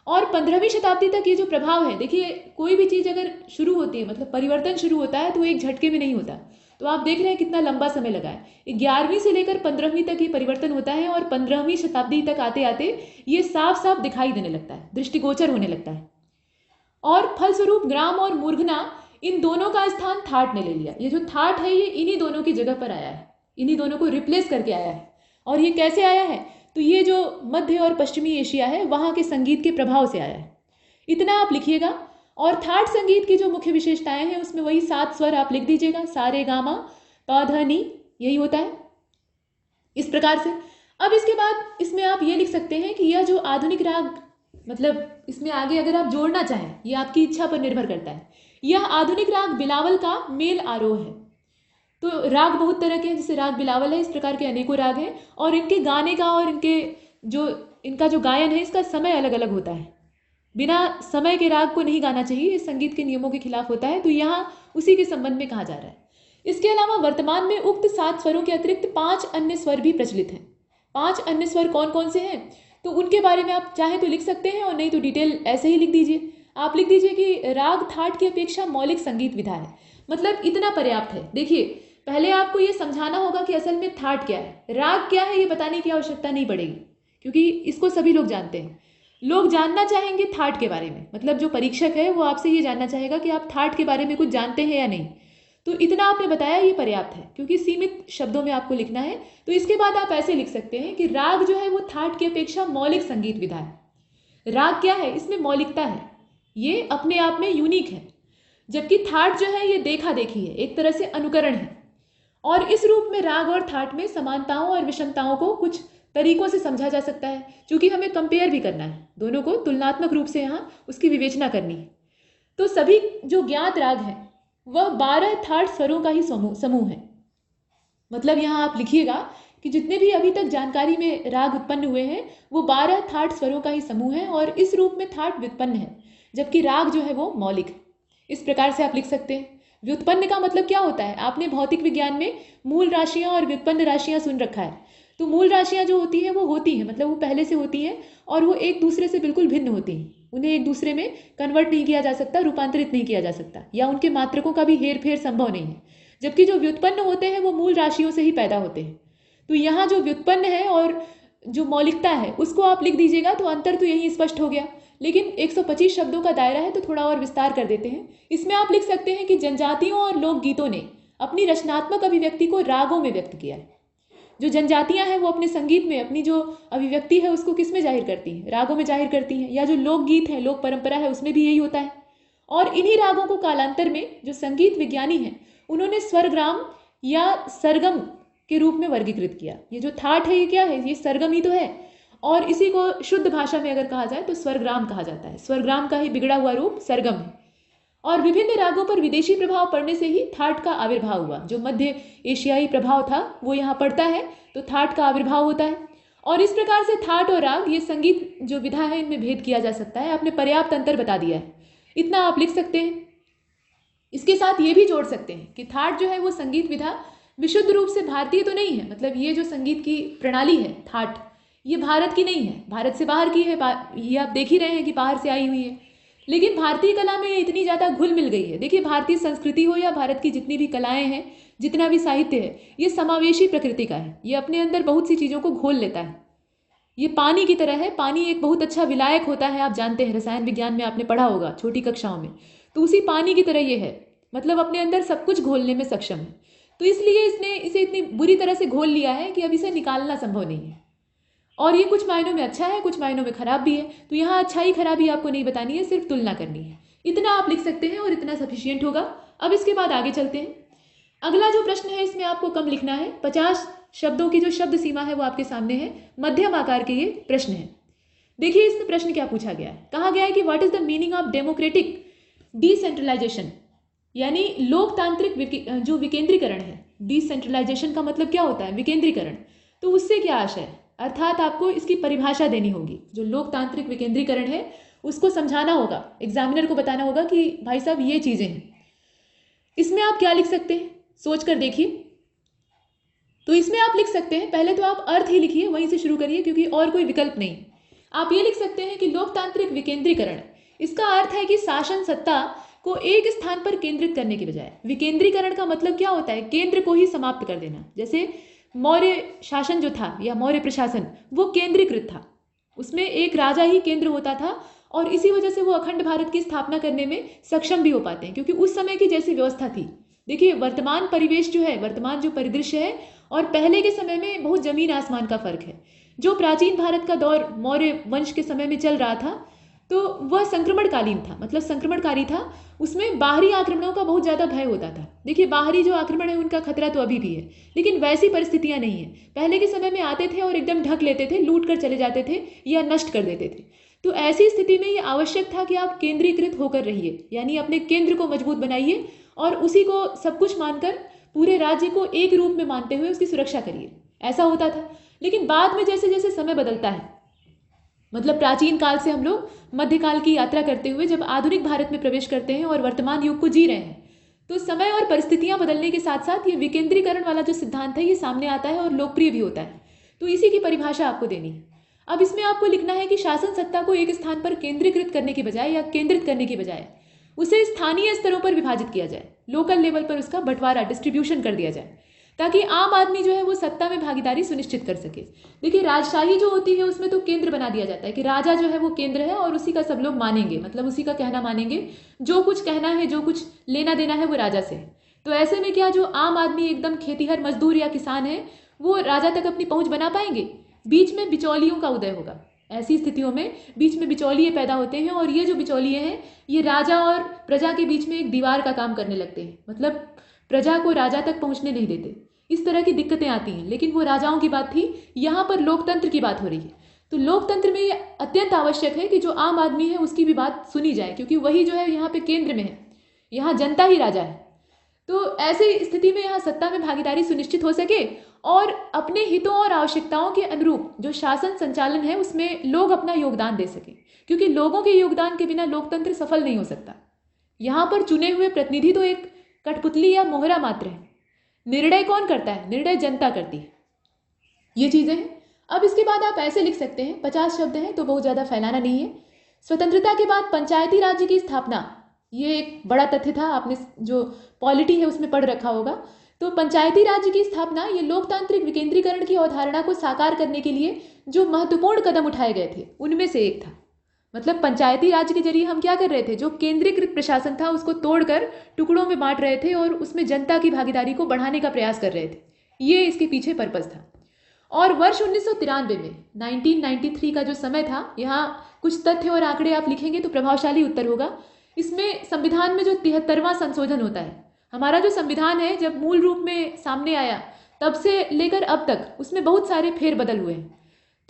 B: और 15वीं शताब्दी तक ये जो प्रभाव है, देखिए कोई भी चीज़ अगर शुरू होती है, मतलब परिवर्तन शुरू होता है, तो एक झटके में नहीं होता। तो आप देख रहे हैं कितना लंबा समय लगा है। 11वीं से लेकर 15वीं तक ये परिवर्तन होता है, और 15वीं शताब्दी तक आते आते ये साफ साफ दिखाई देने लगता है, दृष्टिगोचर होने लगता है। और फलस्वरूप ग्राम और मूर्घना, इन दोनों का स्थान थाट ने ले लिया। ये जो थाट है ये इन्हीं दोनों की जगह पर आया है, इन्हीं दोनों को रिप्लेस करके आया है। और ये कैसे आया है? तो ये जो मध्य और पश्चिमी एशिया है, वहाँ के संगीत के प्रभाव से आया है। इतना आप लिखिएगा। और थाट संगीत की जो मुख्य विशेषताएं हैं उसमें वही 7 स्वर आप लिख दीजिएगा, सारे गामा पा ध नी, यही होता है इस प्रकार से। अब इसके बाद इसमें आप ये लिख सकते हैं कि यह जो आधुनिक राग, मतलब इसमें आगे अगर आप जोड़ना चाहें, ये आपकी इच्छा पर निर्भर करता है, यह आधुनिक राग बिलावल का मेल आरोह है। तो राग बहुत तरह के हैं, जैसे राग बिलावल है, इस प्रकार के अनेकों राग हैं, और इनके गाने का और इनका जो गायन है, इसका समय अलग अलग होता है। बिना समय के राग को नहीं गाना चाहिए, ये संगीत के नियमों के खिलाफ होता है। तो यहाँ उसी के संबंध में कहा जा रहा है। इसके अलावा वर्तमान में उक्त 7 स्वरों के अतिरिक्त 5 अन्य स्वर भी प्रचलित हैं। 5 अन्य स्वर कौन कौन से हैं, तो उनके बारे में आप चाहे तो लिख सकते हैं, और नहीं तो डिटेल ऐसे ही लिख दीजिए। आप लिख दीजिए कि राग थाट की अपेक्षा मौलिक संगीत विधा है। मतलब इतना पर्याप्त है। देखिए, पहले आपको ये समझाना होगा कि असल में थाट क्या है, राग क्या है, ये बताने की आवश्यकता नहीं पड़ेगी, क्योंकि इसको सभी लोग जानते हैं। लोग जानना चाहेंगे थाट के बारे में, मतलब जो परीक्षक है वो आपसे ये जानना चाहेगा कि आप थाट के बारे में कुछ जानते हैं या नहीं। तो इतना आपने बताया, ये पर्याप्त है, क्योंकि सीमित शब्दों में आपको लिखना है। तो इसके बाद आप ऐसे लिख सकते हैं कि राग जो है वो थाट की अपेक्षा मौलिक संगीत विधा है। राग क्या है? इसमें मौलिकता है, ये अपने आप में यूनिक है। जबकि थाट जो है ये देखा देखी है, एक तरह से अनुकरण है। और इस रूप में राग और थाट में समानताओं और विषमताओं को कुछ तरीकों से समझा जा सकता है, क्योंकि हमें कंपेयर भी करना है, दोनों को तुलनात्मक रूप से यहाँ उसकी विवेचना करनी है। तो सभी जो ज्ञात राग हैं वह 12 थाट स्वरों का ही समूह है। मतलब यहाँ आप लिखिएगा कि जितने भी अभी तक जानकारी में राग उत्पन्न हुए हैं वो 12 थाट स्वरों का ही समूह है, और इस रूप में थाट व्युत्पन्न है, जबकि राग जो है वो मौलिक है। इस प्रकार से आप लिख सकते हैं। व्युत्पन्न का मतलब क्या होता है? आपने भौतिक विज्ञान में मूल राशियां और व्युत्पन्न राशियां सुन रखा है। तो मूल राशियां जो होती हैं वो होती हैं, मतलब वो पहले से होती हैं और वो एक दूसरे से बिल्कुल भिन्न होती हैं। उन्हें एक दूसरे में कन्वर्ट नहीं किया जा सकता, रूपांतरित नहीं किया जा सकता, या उनके मात्रकों का भी हेर फेर संभव नहीं है। जबकि जो व्युत्पन्न होते हैं वो मूल राशियों से ही पैदा होते हैं। तो यहाँ जो व्युत्पन्न है और जो मौलिकता है उसको आप लिख दीजिएगा, तो अंतर तो यही स्पष्ट हो गया। लेकिन 125 शब्दों का दायरा है तो थोड़ा और विस्तार कर देते हैं। इसमें आप लिख सकते हैं कि जनजातियों और लोकगीतों ने अपनी रचनात्मक अभिव्यक्ति को रागों में व्यक्त किया है। जो जनजातियां हैं वो अपने संगीत में अपनी जो अभिव्यक्ति है उसको किस में जाहिर करती हैं? रागों में जाहिर करती हैं। या जो लोकगीत है, लोक परंपरा है, उसमें भी यही होता है। और इन्हीं रागों को कालांतर में जो संगीत विज्ञानी हैं उन्होंने स्वरग्राम या सरगम के रूप में वर्गीकृत किया। ये जो थाट है ये क्या है? ये सरगम ही तो है, और इसी को शुद्ध भाषा में अगर कहा जाए तो स्वरग्राम कहा जाता है। स्वरग्राम का ही बिगड़ा हुआ रूप सरगम है। और विभिन्न रागों पर विदेशी प्रभाव पड़ने से ही थाट का आविर्भाव हुआ। जो मध्य एशियाई प्रभाव था वो यहाँ पड़ता है तो थाट का आविर्भाव होता है। और इस प्रकार से थाट और राग, ये संगीत जो विधा है, इनमें भेद किया जा सकता है। आपने पर्याप्त अंतर बता दिया है, इतना आप लिख सकते हैं। इसके साथ ये भी जोड़ सकते हैं कि थाट जो है वो संगीत विधा विशुद्ध रूप से भारतीय तो नहीं है। मतलब ये जो संगीत की प्रणाली है थाट, ये भारत की नहीं है, भारत से बाहर की है। ये आप देख ही रहे हैं कि बाहर से आई हुई है। लेकिन भारतीय कला में ये इतनी ज़्यादा घुल मिल गई है। देखिए, भारतीय संस्कृति हो या भारत की जितनी भी कलाएं हैं, जितना भी साहित्य है, ये समावेशी प्रकृति का है। ये अपने अंदर बहुत सी चीज़ों को घोल लेता है। ये पानी की तरह है। पानी एक बहुत अच्छा विलायक होता है, आप जानते हैं, रसायन विज्ञान में आपने पढ़ा होगा छोटी कक्षाओं में। तो उसी पानी की तरह ये है, मतलब अपने अंदर सब कुछ घोलने में सक्षम है। तो इसलिए इसने इसे इतनी बुरी तरह से घोल लिया है कि अब इसे निकालना संभव नहीं है। और ये कुछ मायनों में अच्छा है, कुछ मायनों में खराब भी है। तो यहाँ अच्छाई खराबी आपको नहीं बतानी है, सिर्फ तुलना करनी है। इतना आप लिख सकते हैं और इतना सफिशियंट होगा। अब इसके बाद आगे चलते हैं। अगला जो प्रश्न है इसमें आपको कम लिखना है। 50 शब्दों की जो शब्द सीमा है वो आपके सामने है। मध्यम आकार के ये प्रश्न है। देखिए इसमें प्रश्न क्या पूछा गया है। कहा गया है कि what is the meaning of democratic decentralisation, यानी लोकतांत्रिक जो विकेंद्रीकरण है। डिसेंट्रलाइजेशन का मतलब क्या होता है? विकेंद्रीकरण। तो उससे क्या आशय है? अर्थात आपको इसकी परिभाषा देनी होगी। जो लोकतांत्रिक विकेंद्रीकरण है उसको समझाना होगा, एग्जामिनर को बताना होगा कि भाई साहब ये चीजें हैं। इसमें आप क्या लिख सकते हैं, सोच कर देखिए। तो इसमें आप लिख सकते हैं, पहले तो आप अर्थ ही लिखिए, वहीं से शुरू करिए, क्योंकि और कोई विकल्प नहीं। आप ये लिख सकते हैं कि लोकतांत्रिक विकेंद्रीकरण, इसका अर्थ है कि शासन सत्ता को एक स्थान पर केंद्रित करने के बजाय, विकेंद्रीकरण का मतलब क्या होता है? केंद्र को ही समाप्त कर देना। जैसे मौर्य शासन जो था या मौर्य प्रशासन, वो केंद्रीकृत था, उसमें एक राजा ही केंद्र होता था, और इसी वजह से वो अखंड भारत की स्थापना करने में सक्षम भी हो पाते हैं, क्योंकि उस समय की जैसी व्यवस्था थी। देखिए, वर्तमान परिवेश जो है, वर्तमान जो परिदृश्य है और पहले के समय में बहुत जमीन आसमान का फर्क है। जो प्राचीन भारत का दौर मौर्य वंश के समय में चल रहा था, तो वह संक्रमणकालीन था, मतलब संक्रमणकारी था। उसमें बाहरी आक्रमणों का बहुत ज़्यादा भय होता था। देखिए, बाहरी जो आक्रमण है उनका खतरा तो अभी भी है, लेकिन वैसी परिस्थितियां नहीं है। पहले के समय में आते थे और एकदम ढक लेते थे, लूट कर चले जाते थे या नष्ट कर देते थे। तो ऐसी स्थिति में ये आवश्यक था कि आप केंद्रीकृत होकर रहिए, यानी अपने केंद्र को मजबूत बनाइए और उसी को सब कुछ मानकर पूरे राज्य को एक रूप में मानते हुए उसकी सुरक्षा करिए। ऐसा होता था। लेकिन बाद में जैसे जैसे समय बदलता है, मतलब प्राचीन काल से हम लोग मध्यकाल की यात्रा करते हुए जब आधुनिक भारत में प्रवेश करते हैं और वर्तमान युग को जी रहे हैं, तो समय और परिस्थितियां बदलने के साथ साथ ये विकेंद्रीकरण वाला जो सिद्धांत है ये सामने आता है और लोकप्रिय भी होता है। तो इसी की परिभाषा आपको देनी है। अब इसमें आपको लिखना है कि शासन सत्ता को एक स्थान पर केंद्रीकृत करने के बजाय या केंद्रित करने के बजाय उसे स्थानीय स्तरों पर विभाजित किया जाए, लोकल लेवल पर उसका बंटवारा, डिस्ट्रीब्यूशन कर दिया जाए, ताकि आम आदमी जो है वो सत्ता में भागीदारी सुनिश्चित कर सके। देखिए, राजशाही जो होती है उसमें तो केंद्र बना दिया जाता है कि राजा जो है वो केंद्र है और उसी का सब लोग मानेंगे, मतलब उसी का कहना मानेंगे। जो कुछ कहना है, जो कुछ लेना देना है वो राजा से है। तो ऐसे में क्या जो आम आदमी एकदम खेतीहर मजदूर या किसान है वो राजा तक अपनी पहुंच बना पाएंगे? बीच में बिचौलियों का उदय होगा। ऐसी स्थितियों में बीच में बिचौलिए पैदा होते हैं और ये जो बिचौलिए हैं ये राजा और प्रजा के बीच में एक दीवार का काम करने लगते हैं, मतलब प्रजा को राजा तक पहुंचने नहीं देते। इस तरह की दिक्कतें आती हैं। लेकिन वो राजाओं की बात थी, यहाँ पर लोकतंत्र की बात हो रही है। तो लोकतंत्र में ये अत्यंत आवश्यक है कि जो आम आदमी है उसकी भी बात सुनी जाए, क्योंकि वही जो है यहाँ पे केंद्र में है, यहाँ जनता ही राजा है। तो ऐसी स्थिति में यहाँ सत्ता में भागीदारी सुनिश्चित हो सके और अपने हितों और आवश्यकताओं के अनुरूप जो शासन संचालन है उसमें लोग अपना योगदान दे सके, क्योंकि लोगों के योगदान के बिना लोकतंत्र सफल नहीं हो सकता। यहाँ पर चुने हुए प्रतिनिधि तो एक कठपुतली या मोहरा मात्र है। निर्णय कौन करता है? निर्णय जनता करती है। ये चीज़ें हैं। अब इसके बाद आप ऐसे लिख सकते हैं, 50 शब्द हैं तो बहुत ज़्यादा फैलाना नहीं है। स्वतंत्रता के बाद पंचायती राज्य की स्थापना, ये एक बड़ा तथ्य था, आपने जो पॉलिटी है उसमें पढ़ रखा होगा। तो पंचायती राज्य की स्थापना ये लोकतांत्रिक विकेंद्रीकरण की अवधारणा को साकार करने के लिए जो महत्वपूर्ण कदम उठाए गए थे उनमें से एक था। मतलब पंचायती राज के जरिए हम क्या कर रहे थे? जो केंद्रीकृत प्रशासन था उसको तोड़कर टुकड़ों में बांट रहे थे और उसमें जनता की भागीदारी को बढ़ाने का प्रयास कर रहे थे। ये इसके पीछे पर्पस था। और वर्ष 1993 में 1993 का जो समय था, यहाँ कुछ तथ्य और आंकड़े आप लिखेंगे तो प्रभावशाली उत्तर होगा। इसमें संविधान में जो 73वां संशोधन होता है, हमारा जो संविधान है जब मूल रूप में सामने आया तब से लेकर अब तक उसमें बहुत सारे फेरबदल हुए हैं।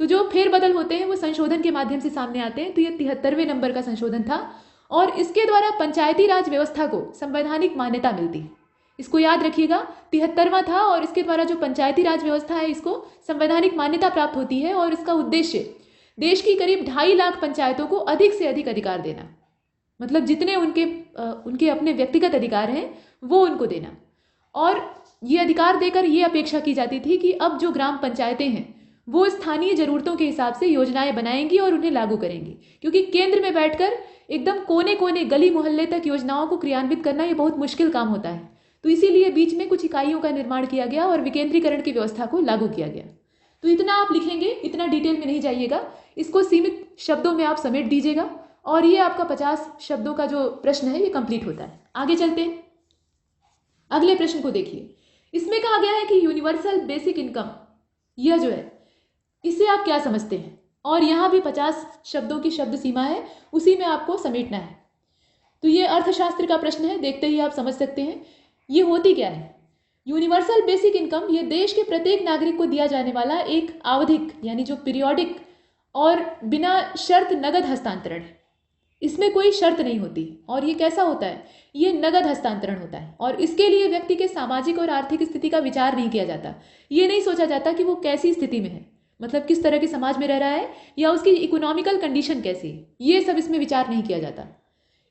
B: तो जो फेरबदल होते हैं वो संशोधन के माध्यम से सामने आते हैं। तो ये 73वें नंबर का संशोधन था और इसके द्वारा पंचायती राज व्यवस्था को संवैधानिक मान्यता मिलती है। इसको याद रखिएगा, 73वां था और इसके द्वारा जो पंचायती राज व्यवस्था है इसको संवैधानिक मान्यता प्राप्त होती है। और इसका उद्देश्य देश की करीब 2.5 लाख पंचायतों को अधिक से अधिक अधिकार देना, मतलब जितने उनके अपने व्यक्तिगत अधिकार हैं वो उनको देना। और ये अधिकार देकर ये अपेक्षा की जाती थी कि अब जो ग्राम पंचायतें हैं वो स्थानीय जरूरतों के हिसाब से योजनाएं बनाएंगी और उन्हें लागू करेंगी, क्योंकि केंद्र में बैठकर एकदम कोने कोने गली मोहल्ले तक योजनाओं को क्रियान्वित करना ये बहुत मुश्किल काम होता है। तो इसीलिए बीच में कुछ इकाइयों का निर्माण किया गया और विकेंद्रीकरण की व्यवस्था को लागू किया गया। तो इतना आप लिखेंगे, इतना डिटेल में नहीं जाइएगा, इसको सीमित शब्दों में आप समेट दीजिएगा और ये आपका 50 शब्दों का जो प्रश्न है ये कंप्लीट होता है। आगे चलते हैं, अगले प्रश्न को देखिए। इसमें कहा गया है कि यूनिवर्सल बेसिक इनकम, यह जो है इसे आप क्या समझते हैं? और यहाँ भी 50 शब्दों की शब्द सीमा है, उसी में आपको समेटना है। तो ये अर्थशास्त्र का प्रश्न है, देखते ही आप समझ सकते हैं ये होती क्या है। यूनिवर्सल बेसिक इनकम ये देश के प्रत्येक नागरिक को दिया जाने वाला एक आवधिक यानी जो पीरियोडिक और बिना शर्त नगद हस्तांतरण है। इसमें कोई शर्त नहीं होती। और ये कैसा होता है? ये नगद हस्तांतरण होता है और इसके लिए व्यक्ति के सामाजिक और आर्थिक स्थिति का विचार नहीं किया जाता। ये नहीं सोचा जाता कि वो कैसी स्थिति में है, मतलब किस तरह के समाज में रह रहा है या उसकी इकोनॉमिकल कंडीशन कैसी है, ये सब इसमें विचार नहीं किया जाता।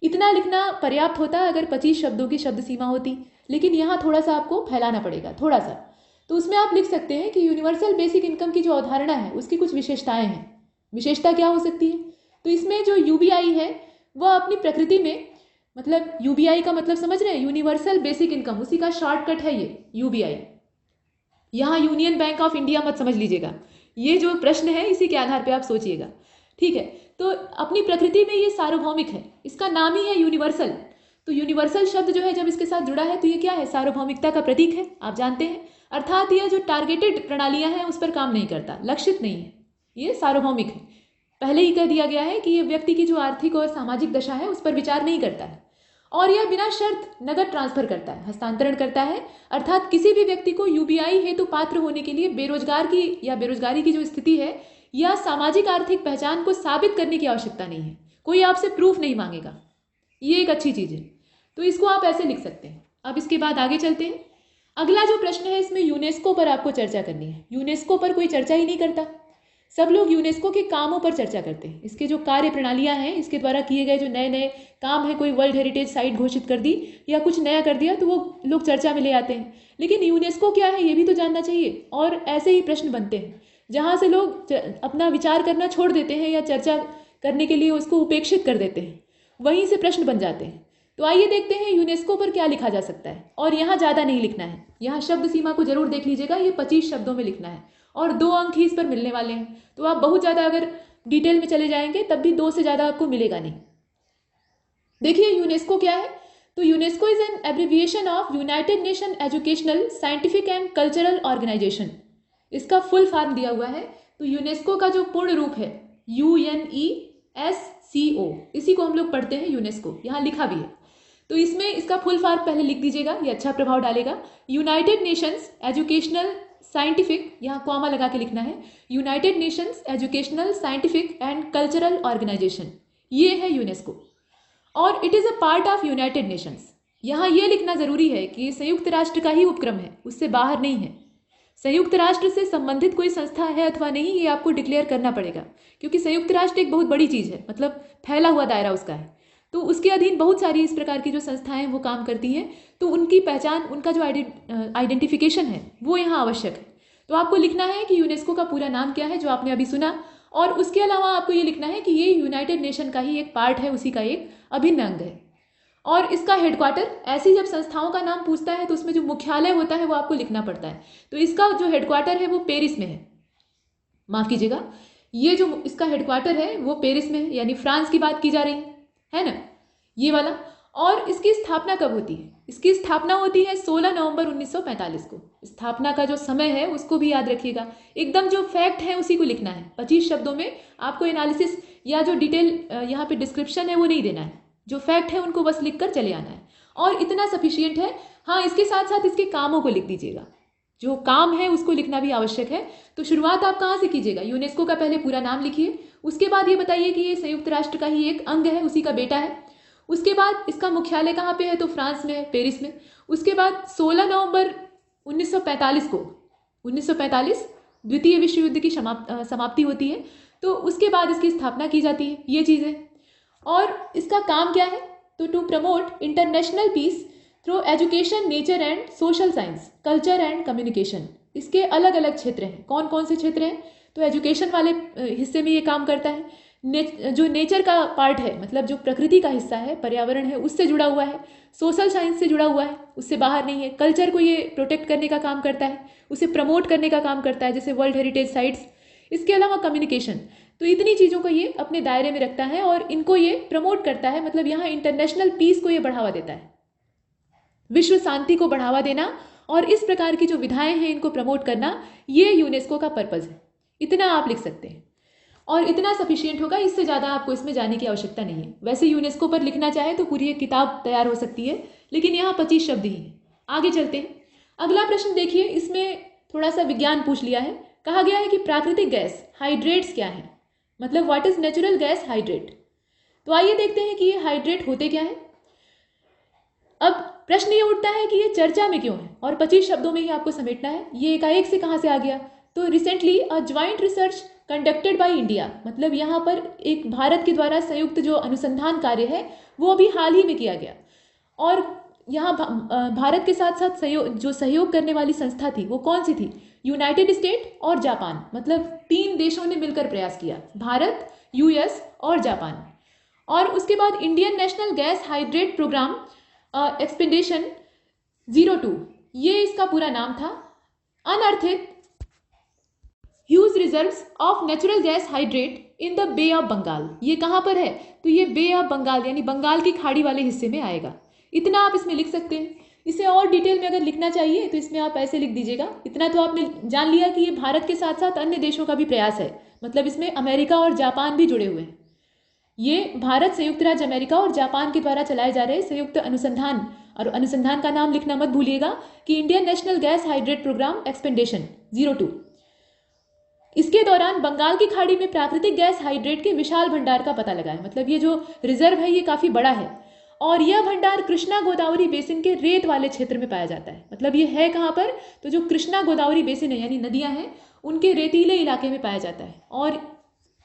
B: इतना लिखना पर्याप्त होता अगर 25 शब्दों की शब्द सीमा होती, लेकिन यहाँ थोड़ा सा आपको फैलाना पड़ेगा, थोड़ा सा। तो उसमें आप लिख सकते हैं कि यूनिवर्सल बेसिक इनकम की जो अवधारणा है उसकी कुछ विशेषताएं हैं। विशेषता क्या हो सकती है? तो इसमें जो यूबीआई है वह अपनी प्रकृति में, मतलब यूबीआई का मतलब समझ रहे हैं, यूनिवर्सल बेसिक इनकम, उसी का शॉर्टकट है ये यूबीआई। यहाँ यूनियन बैंक ऑफ इंडिया मत समझ लीजिएगा, ये जो प्रश्न है इसी के आधार पे आप सोचिएगा, ठीक है। तो अपनी प्रकृति में ये सार्वभौमिक है, इसका नाम ही है यूनिवर्सल। तो यूनिवर्सल शब्द जो है जब इसके साथ जुड़ा है तो ये क्या है? सार्वभौमिकता का प्रतीक है, आप जानते हैं। अर्थात यह जो टारगेटेड प्रणालियां हैं उस पर काम नहीं करता, लक्षित नहीं है, ये सार्वभौमिक है। पहले ही कह दिया गया है कि ये व्यक्ति की जो आर्थिक और सामाजिक दशा है उस पर विचार नहीं करता है और यह बिना शर्त नगद ट्रांसफर करता है, हस्तांतरण करता है। अर्थात किसी भी व्यक्ति को यूबीआई हेतु पात्र होने के लिए बेरोजगार की या बेरोजगारी की जो स्थिति है या सामाजिक आर्थिक पहचान को साबित करने की आवश्यकता नहीं है, कोई आपसे प्रूफ नहीं मांगेगा, ये एक अच्छी चीज़ है। तो इसको आप ऐसे लिख सकते हैं। अब इसके बाद आगे चलते हैं। अगला जो प्रश्न है इसमें यूनेस्को पर आपको चर्चा करनी है। यूनेस्को पर कोई चर्चा ही नहीं करता, सब लोग यूनेस्को के कामों पर चर्चा करते हैं, इसके जो कार्य प्रणालियां हैं, इसके द्वारा किए गए जो नए नए काम हैं, कोई वर्ल्ड हेरिटेज साइट घोषित कर दी या कुछ नया कर दिया तो वो लोग चर्चा में ले आते हैं। लेकिन यूनेस्को क्या है ये भी तो जानना चाहिए। और ऐसे ही प्रश्न बनते हैं जहाँ से लोग अपना विचार करना छोड़ देते हैं या चर्चा करने के लिए उसको उपेक्षित कर देते हैं, वहीं से प्रश्न बन जाते हैं। तो आइए देखते हैं यूनेस्को पर क्या लिखा जा सकता है। और यहाँ ज़्यादा नहीं लिखना है, यहाँ शब्द सीमा को जरूर देख लीजिएगा, ये 25 शब्दों में लिखना है और 2 अंक ही इस पर मिलने वाले हैं। तो आप बहुत ज़्यादा अगर डिटेल में चले जाएंगे तब भी 2 से ज़्यादा आपको मिलेगा नहीं। देखिए यूनेस्को क्या है। तो UNESCO is an abbreviation of United Nation educational scientific and cultural organisation. इसका फुल फॉर्म दिया हुआ है। तो यूनेस्को का जो पूर्ण रूप है UNESCO, इसी को हम लोग पढ़ते हैं यूनेस्को, यहाँ लिखा भी है। तो इसमें इसका फुल फॉर्म पहले लिख दीजिएगा, ये अच्छा प्रभाव डालेगा। यूनाइटेड नेशंस एजुकेशनल साइंटिफिक, यहाँ कॉमा लगा के लिखना है, United Nations educational scientific and cultural organisation, ये है यूनेस्को। और it is a part of United Nations. यहाँ ये लिखना जरूरी है कि संयुक्त राष्ट्र का ही उपक्रम है, उससे बाहर नहीं है। संयुक्त राष्ट्र से संबंधित कोई संस्था है अथवा नहीं, ये आपको डिक्लेयर करना पड़ेगा, क्योंकि संयुक्त राष्ट्र एक बहुत बड़ी चीज़ है, मतलब फैला हुआ दायरा उसका है। तो उसके अधीन बहुत सारी इस प्रकार की जो संस्थाएं वो काम करती हैं। तो उनकी पहचान, उनका जो आइडेंटिफिकेशन है वो यहाँ आवश्यक है। तो आपको लिखना है कि यूनेस्को का पूरा नाम क्या है, जो आपने अभी सुना, और उसके अलावा आपको ये लिखना है कि ये यूनाइटेड नेशन का ही एक पार्ट है, उसी का एक अभिन्न अंग है। और इसका हेडक्वार्टर, ऐसी जब संस्थाओं का नाम पूछता है तो उसमें जो मुख्यालय होता है वो आपको लिखना पड़ता है। तो इसका जो हेडक्वार्टर है वो पेरिस में है, माफ कीजिएगा, ये जो इसका हेडक्वार्टर है वो पेरिस में है, यानी फ्रांस की बात की जा रही है ना, ये वाला। और इसकी स्थापना कब होती है? इसकी स्थापना होती है 16 नवंबर 1945 को। स्थापना का जो समय है उसको भी याद रखिएगा, एकदम जो फैक्ट है उसी को लिखना है। 25 शब्दों में आपको एनालिसिस या जो डिटेल यहाँ पे डिस्क्रिप्शन है वो नहीं देना है, जो फैक्ट है उनको बस लिख कर चले आना है, और इतना सफिशियंट है। हाँ, इसके साथ साथ इसके कामों को लिख दीजिएगा, जो काम है उसको लिखना भी आवश्यक है। तो शुरुआत आप कहाँ से कीजिएगा? यूनेस्को का पहले पूरा नाम लिखिए, उसके बाद ये बताइए कि ये संयुक्त राष्ट्र का ही एक अंग है, उसी का बेटा है। उसके बाद इसका मुख्यालय कहाँ पे है? तो फ्रांस में है, पेरिस में। उसके बाद 16 नवंबर 1945 को, 1945 द्वितीय विश्व युद्ध की समाप्ति होती है, तो उसके बाद इसकी स्थापना की जाती है, ये चीज़ है। और इसका काम क्या है? तो to promote international peace through education, nature and social science, culture and communication. इसके अलग अलग क्षेत्र हैं। कौन कौन से क्षेत्र हैं? तो एजुकेशन वाले हिस्से में ये काम करता है। जो नेचर का पार्ट है, मतलब जो प्रकृति का हिस्सा है, पर्यावरण है, उससे जुड़ा हुआ है। सोशल साइंस से जुड़ा हुआ है, उससे बाहर नहीं है। कल्चर को ये प्रोटेक्ट करने का काम करता है, उसे प्रमोट करने का काम करता है, जैसे वर्ल्ड हेरिटेज साइट्स। इसके अलावा कम्युनिकेशन, तो इतनी चीज़ों को ये अपने दायरे में रखता है और इनको ये प्रमोट करता है, मतलब यहाँ इंटरनेशनल पीस को ये बढ़ावा देता है, विश्व शांति को बढ़ावा देना, और इस प्रकार की जो विधाएं हैं इनको प्रमोट करना, ये यूनेस्को का पर्पज़ है। इतना आप लिख सकते हैं और इतना सफिशियंट होगा, इससे ज़्यादा आपको इसमें जाने की आवश्यकता नहीं है। वैसे यूनेस्को पर लिखना चाहे तो पूरी एक किताब तैयार हो सकती है, लेकिन यहाँ 25 शब्द ही हैं। आगे चलते हैं। अगला प्रश्न देखिए, इसमें थोड़ा सा विज्ञान पूछ लिया है। कहा गया है कि प्राकृतिक गैस हाइड्रेट्स क्या है, मतलब what is natural gas hydrate. तो आइए देखते हैं कि ये हाइड्रेट होते क्या है। अब प्रश्न ये उठता है कि ये चर्चा में क्यों है, और 25 शब्दों में ही आपको समेटना है। ये एकाएक से कहाँ से आ गया? तो recently a joint research conducted by India, मतलब यहाँ पर एक भारत के द्वारा संयुक्त जो अनुसंधान कार्य है वो अभी हाल ही में किया गया। और यहाँ भारत के साथ साथ जो सहयोग करने वाली संस्था थी वो कौन सी थी? यूनाइटेड स्टेट और जापान, मतलब 3 देशों ने मिलकर प्रयास किया, भारत, यूएस और जापान। और उसके बाद Indian national gas hydrate programme expedition 02, ये इसका पूरा नाम था। Unearthed huge reserves of natural gas hydrate in the bay of Bengal, ये कहाँ पर है? तो ये बे ऑफ बंगाल यानी बंगाल की खाड़ी वाले हिस्से में आएगा। इतना आप इसमें लिख सकते हैं। इसे और डिटेल में अगर लिखना चाहिए तो इसमें आप ऐसे लिख दीजिएगा। इतना तो आपने जान लिया कि ये भारत के साथ साथ अन्य देशों का भी प्रयास है, मतलब इसमें अमेरिका और जापान भी जुड़े हुए हैं। ये भारत, संयुक्त राज्य अमेरिका और जापान के द्वारा चलाए जा रहे संयुक्त अनुसंधान, और अनुसंधान का नाम लिखना मत भूलिएगा कि Indian national gas hydrate programme expedition 02। इसके दौरान बंगाल की खाड़ी में प्राकृतिक गैस हाइड्रेट के विशाल भंडार का पता लगा है, मतलब ये जो रिजर्व है ये काफी बड़ा है, और यह भंडार कृष्णा गोदावरी बेसिन के रेत वाले क्षेत्र में पाया जाता है। मतलब ये है कहाँ पर? तो जो कृष्णा गोदावरी बेसिन है यानी नदियां हैं उनके रेतीले इलाके में पाया जाता है। और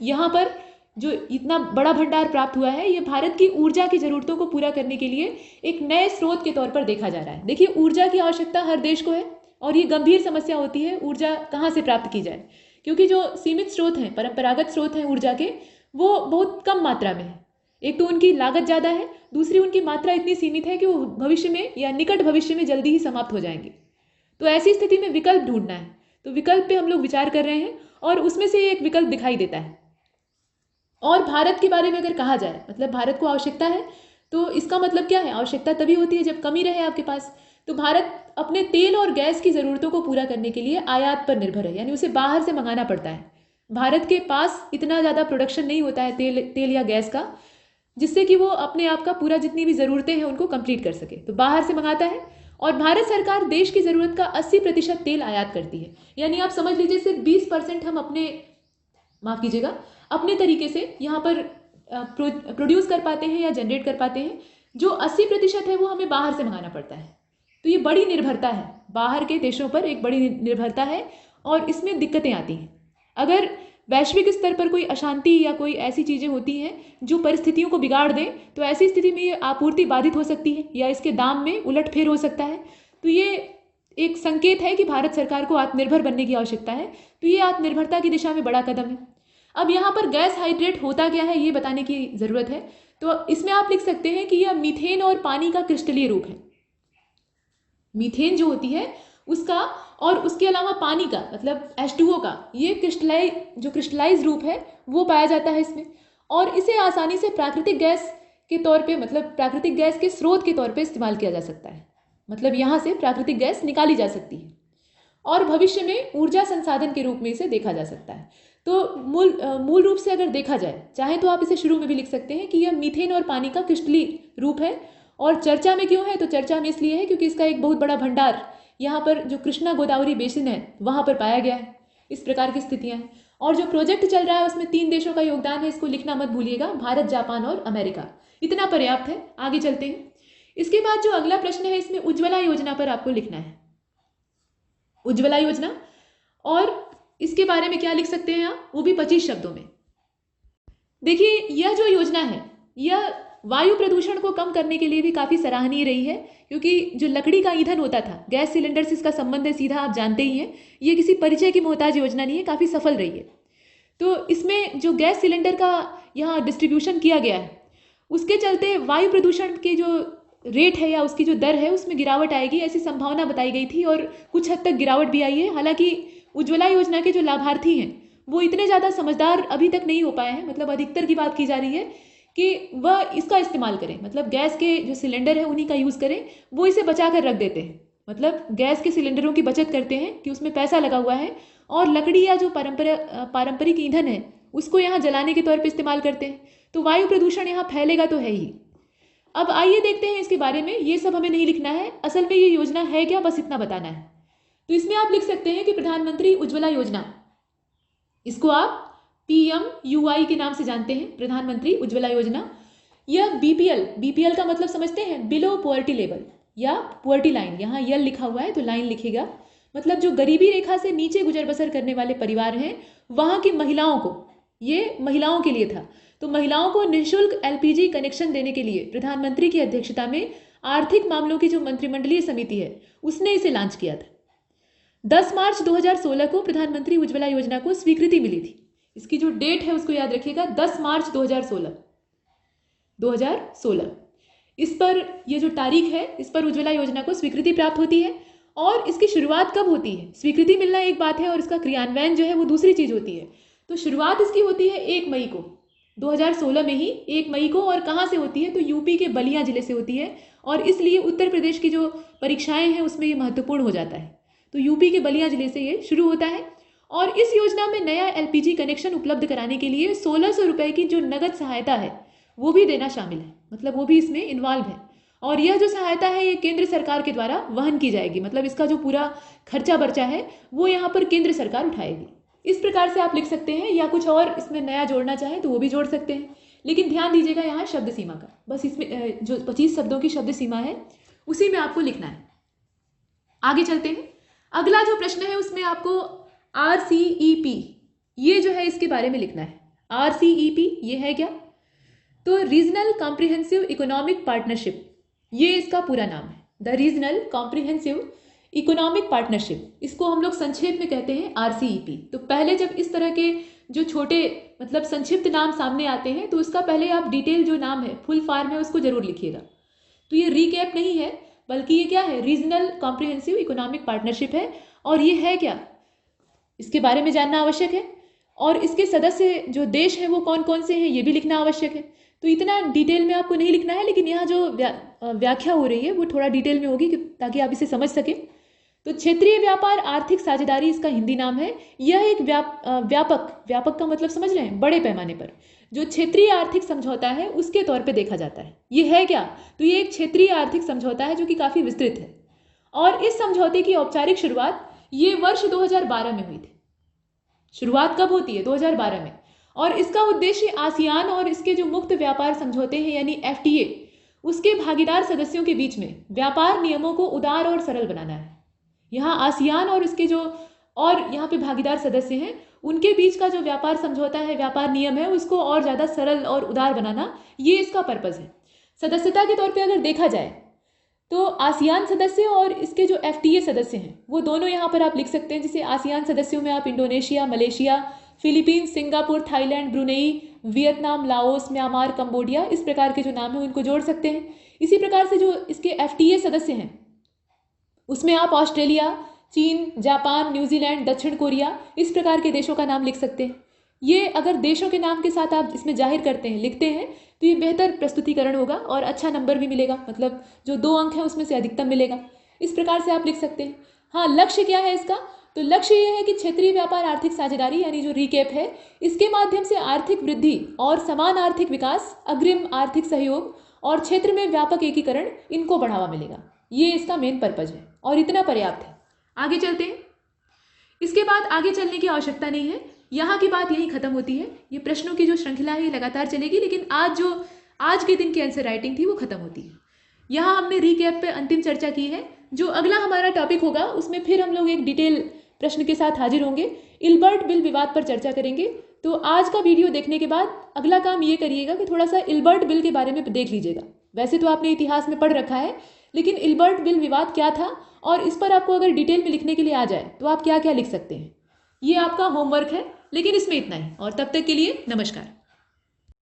B: यहाँ पर जो इतना बड़ा भंडार प्राप्त हुआ है ये भारत की ऊर्जा की जरूरतों को पूरा करने के लिए एक नए स्रोत के तौर पर देखा जा रहा है। देखिए, ऊर्जा की आवश्यकता हर देश को है और ये गंभीर समस्या होती है ऊर्जा कहाँ से प्राप्त की जाए, क्योंकि जो सीमित स्रोत हैं, परंपरागत स्रोत हैं ऊर्जा के, वो बहुत कम मात्रा में है। एक तो उनकी लागत ज़्यादा है, दूसरी उनकी मात्रा इतनी सीमित है कि वो भविष्य में या निकट भविष्य में जल्दी ही समाप्त हो जाएंगे। तो ऐसी स्थिति में विकल्प ढूंढना है, तो विकल्प पे हम लोग विचार कर रहे हैं और उसमें से एक विकल्प दिखाई देता है। और भारत के बारे में अगर कहा जाए, मतलब भारत को आवश्यकता है, तो इसका मतलब क्या है? आवश्यकता तभी होती है जब कमी रहे आपके पास। तो भारत अपने तेल और गैस की ज़रूरतों को पूरा करने के लिए आयात पर निर्भर है, यानी उसे बाहर से मंगाना पड़ता है। भारत के पास इतना ज़्यादा प्रोडक्शन नहीं होता है तेल या गैस का, जिससे कि वो अपने आप का पूरा जितनी भी ज़रूरतें हैं उनको कंप्लीट कर सके, तो बाहर से मंगाता है। और भारत सरकार देश की ज़रूरत का 80% तेल आयात करती है, यानी आप समझ लीजिए सिर्फ 20% हम अपने तरीके से यहाँ पर प्रोड्यूस कर पाते हैं या जनरेट कर पाते हैं। जो 80% है वो हमें बाहर से मंगाना पड़ता है। तो ये बड़ी निर्भरता है, बाहर के देशों पर एक बड़ी निर्भरता है और इसमें दिक्कतें आती हैं। अगर वैश्विक स्तर पर कोई अशांति या कोई ऐसी चीज़ें होती हैं जो परिस्थितियों को बिगाड़ दें, तो ऐसी स्थिति में ये आपूर्ति बाधित हो सकती है या इसके दाम में उलटफेर हो सकता है। तो ये एक संकेत है कि भारत सरकार को आत्मनिर्भर बनने की आवश्यकता है। तो ये आत्मनिर्भरता की दिशा में बड़ा कदम है। अब यहाँ पर गैस हाइड्रेट होता क्या है ये बताने की ज़रूरत है। तो इसमें आप लिख सकते हैं कि यह मीथेन और पानी का क्रिस्टलीय रूप है। मीथेन जो होती है उसका और उसके अलावा पानी का मतलब H2O का ये क्रिस्टलाइज रूप है वो पाया जाता है इसमें, और इसे आसानी से प्राकृतिक गैस के तौर पे मतलब प्राकृतिक गैस के स्रोत के तौर पे इस्तेमाल किया जा सकता है। मतलब यहाँ से प्राकृतिक गैस निकाली जा सकती है और भविष्य में ऊर्जा संसाधन के रूप में इसे देखा जा सकता है। तो मूल रूप से अगर देखा जाए, चाहे तो आप इसे शुरू में भी लिख सकते हैं कि यह मीथेन और पानी का क्रिस्टलीय रूप है। और चर्चा में क्यों है? तो चर्चा में इसलिए है क्योंकि इसका एक बहुत बड़ा भंडार यहाँ पर जो कृष्णा गोदावरी बेसिन है वहाँ पर पाया गया है। इस प्रकार की स्थितियाँ हैं और जो प्रोजेक्ट चल रहा है उसमें 3 देशों का योगदान है, इसको लिखना मत भूलिएगा, भारत, जापान और अमेरिका। इतना पर्याप्त है। आगे चलते हैं। इसके बाद जो अगला प्रश्न है इसमें उज्ज्वला योजना पर आपको लिखना है। उज्ज्वला योजना, और इसके बारे में क्या लिख सकते हैं आप, वो भी 25 शब्दों में। देखिए यह जो योजना है यह वायु प्रदूषण को कम करने के लिए भी काफ़ी सराहनीय रही है, क्योंकि जो लकड़ी का ईंधन होता था, गैस सिलेंडर से इसका संबंध है सीधा, आप जानते ही हैं। ये किसी परिचय की मोहताज योजना नहीं है, काफ़ी सफल रही है। तो इसमें जो गैस सिलेंडर का यहाँ डिस्ट्रीब्यूशन किया गया है उसके चलते वायु प्रदूषण के जो रेट है या उसकी जो दर है उसमें गिरावट आएगी, ऐसी संभावना बताई गई थी और कुछ हद तक गिरावट भी आई है। हालांकि उज्ज्वला योजना के जो लाभार्थी हैं वो इतने ज़्यादा समझदार अभी तक नहीं हो पाए हैं। मतलब अधिकतर की बात की जा रही है कि वह इसका इस्तेमाल करें, मतलब गैस के जो सिलेंडर है उन्हीं का यूज़ करें, वो इसे बचा कर रख देते हैं। मतलब गैस के सिलेंडरों की बचत करते हैं कि उसमें पैसा लगा हुआ है, और लकड़ी या जो पारंपरिक ईंधन है उसको यहाँ जलाने के तौर पर इस्तेमाल करते हैं। तो वायु प्रदूषण यहाँ फैलेगा तो है ही। अब आइए देखते हैं इसके बारे में। ये सब हमें नहीं लिखना है, असल में ये योजना है क्या, बस इतना बताना है। तो इसमें आप लिख सकते हैं कि प्रधानमंत्री उज्ज्वला योजना, इसको आप PMUI के नाम से जानते हैं, प्रधानमंत्री उज्ज्वला योजना। यह BPL का मतलब समझते हैं, बिलो पॉवर्टी लेवल या पॉवर्टी लाइन। यहाँ यल लिखा हुआ है तो लाइन लिखेगा, मतलब जो गरीबी रेखा से नीचे गुजर बसर करने वाले परिवार हैं वहाँ की महिलाओं को, ये महिलाओं के लिए था। तो महिलाओं को निःशुल्क LPG कनेक्शन देने के लिए प्रधानमंत्री की अध्यक्षता में आर्थिक मामलों की जो मंत्रिमंडलीय समिति है उसने इसे लॉन्च किया था। 10 मार्च 2016 को प्रधानमंत्री उज्ज्वला योजना को स्वीकृति मिली थी। इसकी जो डेट है उसको याद रखिएगा, 10 मार्च 2016। इस पर ये जो तारीख है इस पर उज्ज्वला योजना को स्वीकृति प्राप्त होती है। और इसकी शुरुआत कब होती है? स्वीकृति मिलना एक बात है और इसका क्रियान्वयन जो है वो दूसरी चीज होती है। तो शुरुआत इसकी होती है 1 मई को, 2016 में ही 1 मई को। और कहाँ से होती है? तो यूपी के बलिया जिले से होती है, और इसलिए उत्तर प्रदेश की जो परीक्षाएं हैं उसमें ये महत्वपूर्ण हो जाता है। तो यूपी के बलिया जिले से ये शुरू होता है। और इस योजना में नया LPG कनेक्शन उपलब्ध कराने के लिए 1600 रुपये की जो नगद सहायता है वो भी देना शामिल है, मतलब वो भी इसमें इन्वॉल्व है। और यह जो सहायता है ये केंद्र सरकार के द्वारा वहन की जाएगी, मतलब इसका जो पूरा खर्चा बर्चा है वो यहाँ पर केंद्र सरकार उठाएगी। इस प्रकार से आप लिख सकते हैं, या कुछ और इसमें नया जोड़ना चाहें तो वो भी जोड़ सकते हैं। लेकिन ध्यान दीजिएगा यहाँ शब्द सीमा का, बस इसमें जो 25 शब्दों की शब्द सीमा है उसी में आपको लिखना है। आगे चलते हैं। अगला जो प्रश्न है उसमें आपको RCEP, ये जो है इसके बारे में लिखना है। RCEP ये है क्या? तो रीजनल कॉम्प्रिहेंसिव इकोनॉमिक पार्टनरशिप, ये इसका पूरा नाम है, the regional comprehensive economic partnership. इसको हम लोग संक्षेप में कहते हैं RCEP। तो पहले जब इस तरह के जो छोटे मतलब संक्षिप्त नाम सामने आते हैं तो उसका पहले आप डिटेल जो नाम है, फुल फॉर्म है, उसको जरूर लिखिएगा। तो ये रीकैप नहीं है, बल्कि ये क्या है? रीजनल कॉम्प्रिहेंसिव इकोनॉमिक पार्टनरशिप है। और ये है क्या, इसके बारे में जानना आवश्यक है। और इसके सदस्य जो देश हैं वो कौन कौन से हैं ये भी लिखना आवश्यक है। तो इतना डिटेल में आपको नहीं लिखना है, लेकिन यहाँ जो व्याख्या हो रही है वो थोड़ा डिटेल में होगी ताकि आप इसे समझ सकें। तो क्षेत्रीय व्यापार आर्थिक साझेदारी इसका हिंदी नाम है। यह एक व्यापक का मतलब समझ रहे हैं, बड़े पैमाने पर जो क्षेत्रीय आर्थिक समझौता है उसके तौर पे देखा जाता है। ये है क्या? तो ये एक क्षेत्रीय आर्थिक समझौता है जो कि काफ़ी विस्तृत है। और इस समझौते की औपचारिक शुरुआत ये वर्ष 2012 में हुई थी। शुरुआत कब होती है? 2012 में। और इसका उद्देश्य आसियान और इसके जो मुक्त व्यापार समझौते हैं यानी FTA, उसके भागीदार सदस्यों के बीच में व्यापार नियमों को उदार और सरल बनाना है। यहाँ आसियान और इसके जो और यहाँ पे भागीदार सदस्य हैं, उनके बीच का जो व्यापार समझौता है, व्यापार नियम है, उसको और ज़्यादा सरल और उदार बनाना, ये इसका पर्पज़ है। सदस्यता के तौर पे अगर देखा जाए तो आसियान सदस्य और इसके जो FTA सदस्य हैं वो दोनों यहाँ पर आप लिख सकते हैं। जैसे आसियान सदस्यों में आप Indonesia, Malaysia, Philippines, Singapore, Thailand, Brunei, Vietnam, Laos, Myanmar, Cambodia, इस प्रकार के जो नाम है उनको जोड़ सकते हैं। इसी प्रकार से जो इसके FTA सदस्य हैं उसमें आप ऑस्ट्रेलिया, चीन, जापान, न्यूजीलैंड, दक्षिण कोरिया, इस प्रकार के देशों का नाम लिख सकते हैं। ये अगर देशों के नाम के साथ आप इसमें जाहिर करते हैं, लिखते हैं, तो ये बेहतर प्रस्तुतिकरण होगा और अच्छा नंबर भी मिलेगा, मतलब जो 2 अंक हैं उसमें से अधिकतम मिलेगा। इस प्रकार से आप लिख सकते हैं। हाँ, लक्ष्य क्या है इसका? तो लक्ष्य ये है कि क्षेत्रीय व्यापार आर्थिक साझेदारी यानी जो रीकैप है, इसके माध्यम से आर्थिक वृद्धि और समान आर्थिक विकास, अग्रिम आर्थिक सहयोग और क्षेत्र में व्यापक एकीकरण, इनको बढ़ावा मिलेगा। ये इसका मेन पर्पज है और इतना पर्याप्त है। आगे चलते हैं। इसके बाद आगे चलने की आवश्यकता नहीं है, यहाँ की बात यही खत्म होती है। ये प्रश्नों की जो श्रृंखला है ये लगातार चलेगी, लेकिन आज के दिन की आंसर राइटिंग थी वो खत्म होती है। यहाँ हमने रीकैप पे अंतिम चर्चा की है। जो अगला हमारा टॉपिक होगा उसमें फिर हम लोग एक डिटेल प्रश्न के साथ हाजिर होंगे। इल्बर्ट बिल विवाद पर चर्चा करेंगे। तो आज का वीडियो देखने के बाद अगला काम ये करिएगा कि थोड़ा सा इल्बर्ट बिल के बारे में देख लीजिएगा। वैसे तो आपने इतिहास में पढ़ रखा है, लेकिन इल्बर्ट बिल विवाद क्या था और इस पर आपको अगर डिटेल में लिखने के लिए आ जाए तो आप क्या क्या लिख सकते हैं, ये आपका होमवर्क है। लेकिन इसमें इतना ही, और तब तक के लिए नमस्कार।